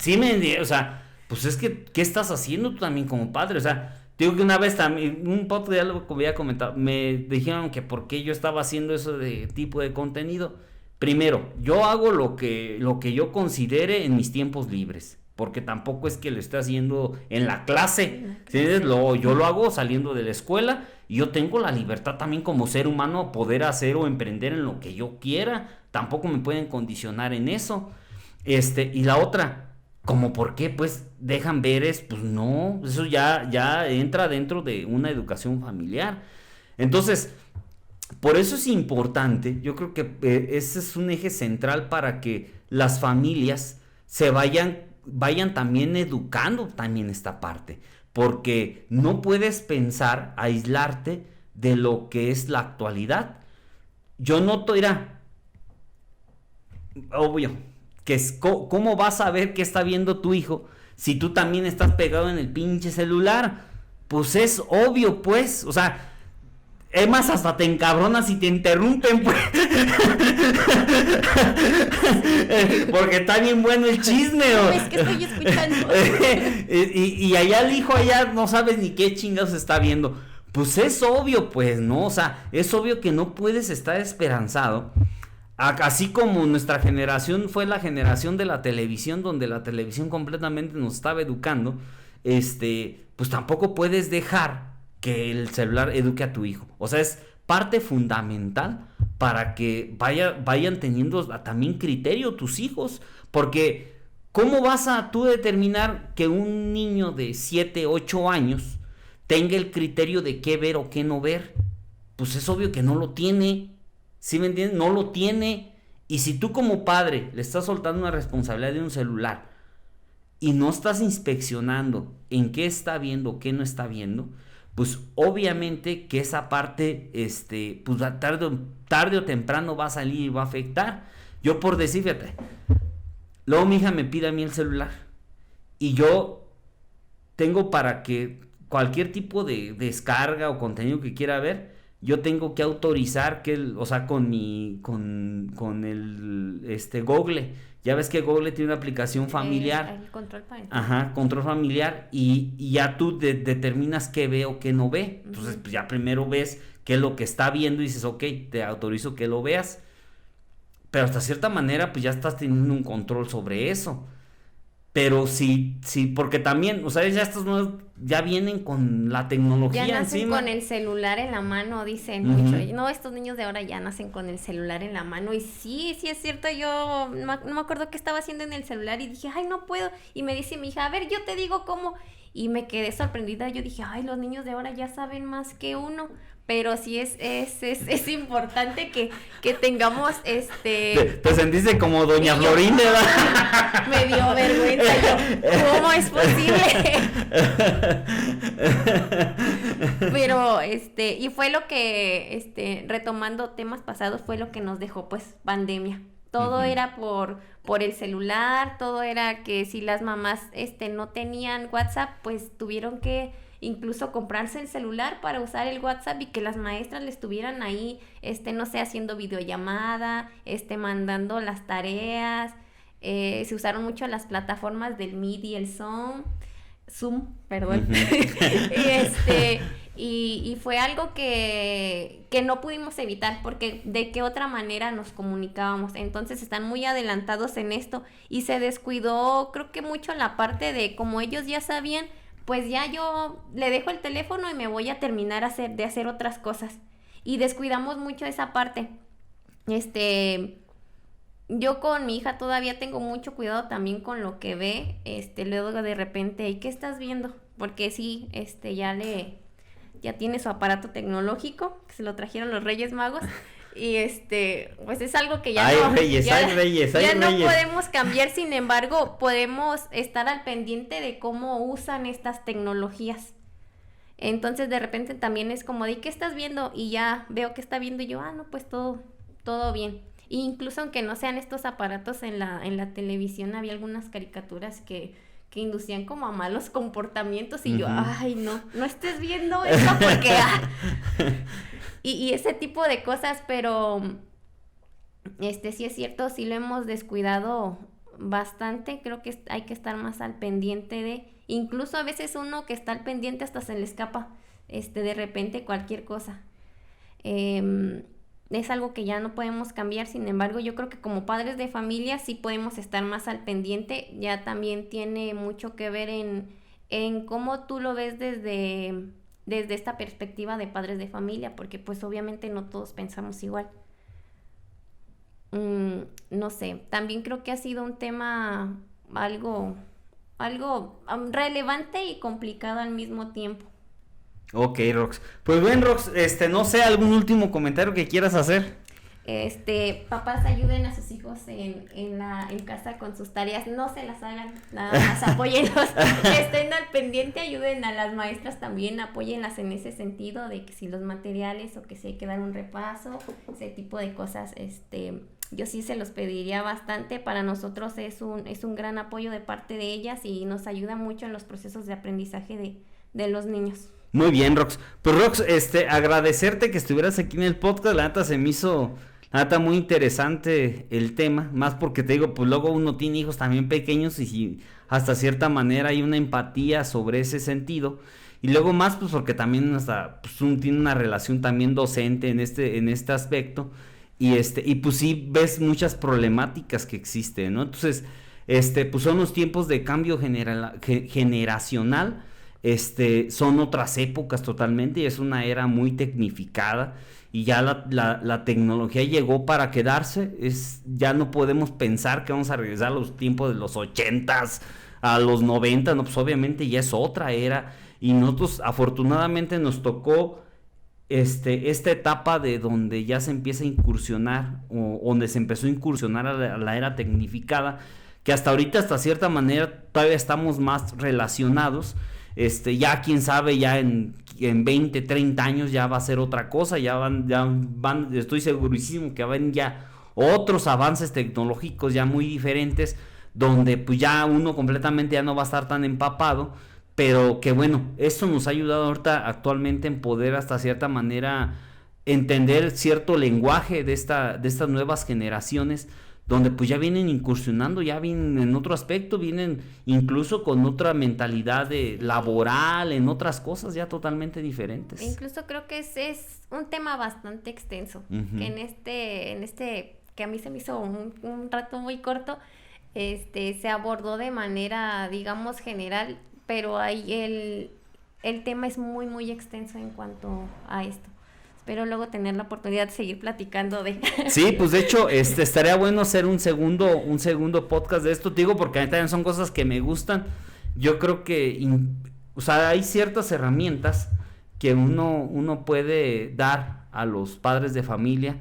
sí o sea, pues es que, ¿qué estás haciendo tú también como padre? O sea, digo que una vez también, un podcast ya lo había comentado, me dijeron que por qué yo estaba haciendo eso de tipo de contenido. Primero, yo hago lo que yo considere en mis tiempos libres, porque tampoco es que lo esté haciendo en la clase, ¿entiendes? Yo lo hago saliendo de la escuela y yo tengo la libertad también como ser humano a poder hacer o emprender en lo que yo quiera. Tampoco me pueden condicionar en eso. Y la otra, como por qué pues dejan ver pues no, eso ya entra dentro de una educación familiar. Entonces, por eso es importante, yo creo que ese es un eje central para que las familias se vayan también educando también esta parte, porque no puedes pensar aislarte de lo que es la actualidad. Yo noto, obvio, que ¿cómo vas a ver qué está viendo tu hijo si tú también estás pegado en el pinche celular? Pues es obvio, pues, o sea, es más, hasta te encabronas y te interrumpen, pues. Porque está bien bueno el chisme, ¿o? Es que estoy escuchando. y allá el hijo, allá no sabes ni qué chingados está viendo. Pues es obvio, pues, ¿no? O sea, es obvio que no puedes estar esperanzado. Así como nuestra generación fue la generación de la televisión, donde la televisión completamente nos estaba educando, pues tampoco puedes dejar que el celular eduque a tu hijo. O sea, es parte fundamental para que vayan teniendo también criterio tus hijos. Porque, ¿cómo vas a tú determinar que un niño de 7, 8 años tenga el criterio de qué ver o qué no ver? Pues es obvio que no lo tiene. ¿Sí me entiendes? No lo tiene. Y si tú como padre le estás soltando una responsabilidad de un celular y no estás inspeccionando en qué está viendo, qué no está viendo, pues obviamente que esa parte, pues tarde o temprano va a salir y va a afectar. Yo por decir, fíjate, luego mi hija me pide a mí el celular y yo tengo para que cualquier tipo de descarga o contenido que quiera ver, yo tengo que autorizar o sea, con el Google. Ya ves que Google tiene una aplicación familiar. El control parental. Ajá, control familiar, y ya tú determinas qué ve o qué no ve. Entonces, pues ya primero ves qué es lo que está viendo y dices, ok, te autorizo que lo veas. Pero hasta cierta manera, pues ya estás teniendo un control sobre eso. Pero sí, porque también, o sea, ya estos nuevos ya vienen con la tecnología ya nacen encima. Con el celular en la mano, dicen mucho. No, estos niños de ahora ya nacen con el celular en la mano. Y sí es cierto, yo no me acuerdo qué estaba haciendo en el celular y dije, ay, no puedo. Y me dice mi hija, a ver, yo te digo cómo. Y me quedé sorprendida. Yo dije, ay, los niños de ahora ya saben más que uno. Pero sí es importante que tengamos Te sentiste como doña Florinda, ¿verdad? Me dio vergüenza yo. ¿Cómo es posible? Pero y fue lo que retomando temas pasados, fue lo que nos dejó pues pandemia. Todo era por el celular, todo era que si las mamás no tenían WhatsApp, pues tuvieron que incluso comprarse el celular para usar el WhatsApp y que las maestras le estuvieran ahí, no sé, haciendo videollamada, mandando las tareas. Se usaron mucho las plataformas del Meet y el Zoom, perdón. Y fue algo que no pudimos evitar, porque de qué otra manera nos comunicábamos. Entonces están muy adelantados en esto y se descuidó, creo que mucho la parte de como ellos ya sabían, pues ya yo le dejo el teléfono y me voy a terminar de hacer otras cosas. Y descuidamos mucho esa parte. Yo con mi hija todavía tengo mucho cuidado también con lo que ve. Luego de repente, ¿y qué estás viendo? Porque sí, ya tiene su aparato tecnológico, que se lo trajeron los Reyes Magos. Y pues es algo que ya hay no podemos cambiar. Sin embargo, podemos estar al pendiente de cómo usan estas tecnologías. Entonces de repente también es como de ¿qué estás viendo? Y ya veo que está viendo y yo, no, pues todo bien. E incluso aunque no sean estos aparatos en la televisión, había algunas caricaturas que inducían como a malos comportamientos y yo, ay, no estés viendo eso porque y ese tipo de cosas, pero sí es cierto, sí lo hemos descuidado bastante. Creo que hay que estar más al pendiente incluso a veces uno que está al pendiente hasta se le escapa de repente cualquier cosa. Es algo que ya no podemos cambiar. Sin embargo, yo creo que como padres de familia sí podemos estar más al pendiente. Ya también tiene mucho que ver en cómo tú lo ves desde esta perspectiva de padres de familia, porque pues obviamente no todos pensamos igual. No sé, también creo que ha sido un tema algo relevante y complicado al mismo tiempo. Ok, Rox. Pues bien, Rox, no sé, ¿algún último comentario que quieras hacer? Papás, ayuden a sus hijos en casa con sus tareas, no se las hagan, nada más apóyenlos, estén al pendiente, ayuden a las maestras también, apóyenlas en ese sentido de que si los materiales o que si hay que dar un repaso, ese tipo de cosas, yo sí se los pediría bastante. Para nosotros es un gran apoyo de parte de ellas y nos ayuda mucho en los procesos de aprendizaje de los niños. Muy bien, Rox. Pues Rox, agradecerte que estuvieras aquí en el podcast. La neta se me hizo, la neta, muy interesante el tema, más porque te digo, pues luego uno tiene hijos también pequeños y hasta cierta manera hay una empatía sobre ese sentido. Y luego más, pues porque también hasta pues, uno tiene una relación también docente en este aspecto. Y pues sí ves muchas problemáticas que existen, ¿no? Entonces, pues son los tiempos de cambio generacional. Son otras épocas totalmente y es una era muy tecnificada y ya la tecnología llegó para quedarse. Ya no podemos pensar que vamos a regresar a los tiempos de los 80s, a los 90, no, pues obviamente ya es otra era y nosotros afortunadamente nos tocó esta etapa de donde ya se empieza a incursionar o donde se empezó a incursionar a la era tecnificada, que hasta ahorita hasta cierta manera todavía estamos más relacionados. ya quién sabe, ya en 20, 30 años ya va a ser otra cosa, ya van, estoy segurísimo que van ya otros avances tecnológicos ya muy diferentes, donde pues ya uno completamente ya no va a estar tan empapado, pero que bueno, esto nos ha ayudado ahorita actualmente en poder hasta cierta manera entender cierto lenguaje de estas nuevas generaciones, donde pues ya vienen incursionando, ya vienen en otro aspecto, vienen incluso con otra mentalidad laboral, en otras cosas ya totalmente diferentes. Incluso creo que es un tema bastante extenso, que en este que a mí se me hizo un rato muy corto, se abordó de manera, digamos, general, pero ahí el tema es muy, muy extenso en cuanto a esto. Espero luego tener la oportunidad de seguir platicando de... Sí, pues de hecho, estaría bueno hacer un segundo podcast de esto, te digo, porque a mí también son cosas que me gustan. Yo creo que, o sea, hay ciertas herramientas que uno puede dar a los padres de familia,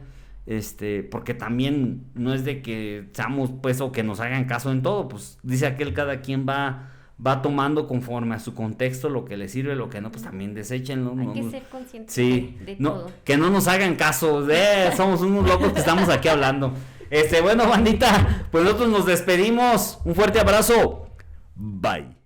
porque también no es de que seamos, pues, o que nos hagan caso en todo, pues, dice aquel, cada quien va tomando conforme a su contexto lo que le sirve, lo que no, pues también deséchenlo. Hay que ser conscientes de no, todo. Que no nos hagan caso, somos unos locos que estamos aquí hablando. Bueno, bandita, pues nosotros nos despedimos. Un fuerte abrazo. Bye.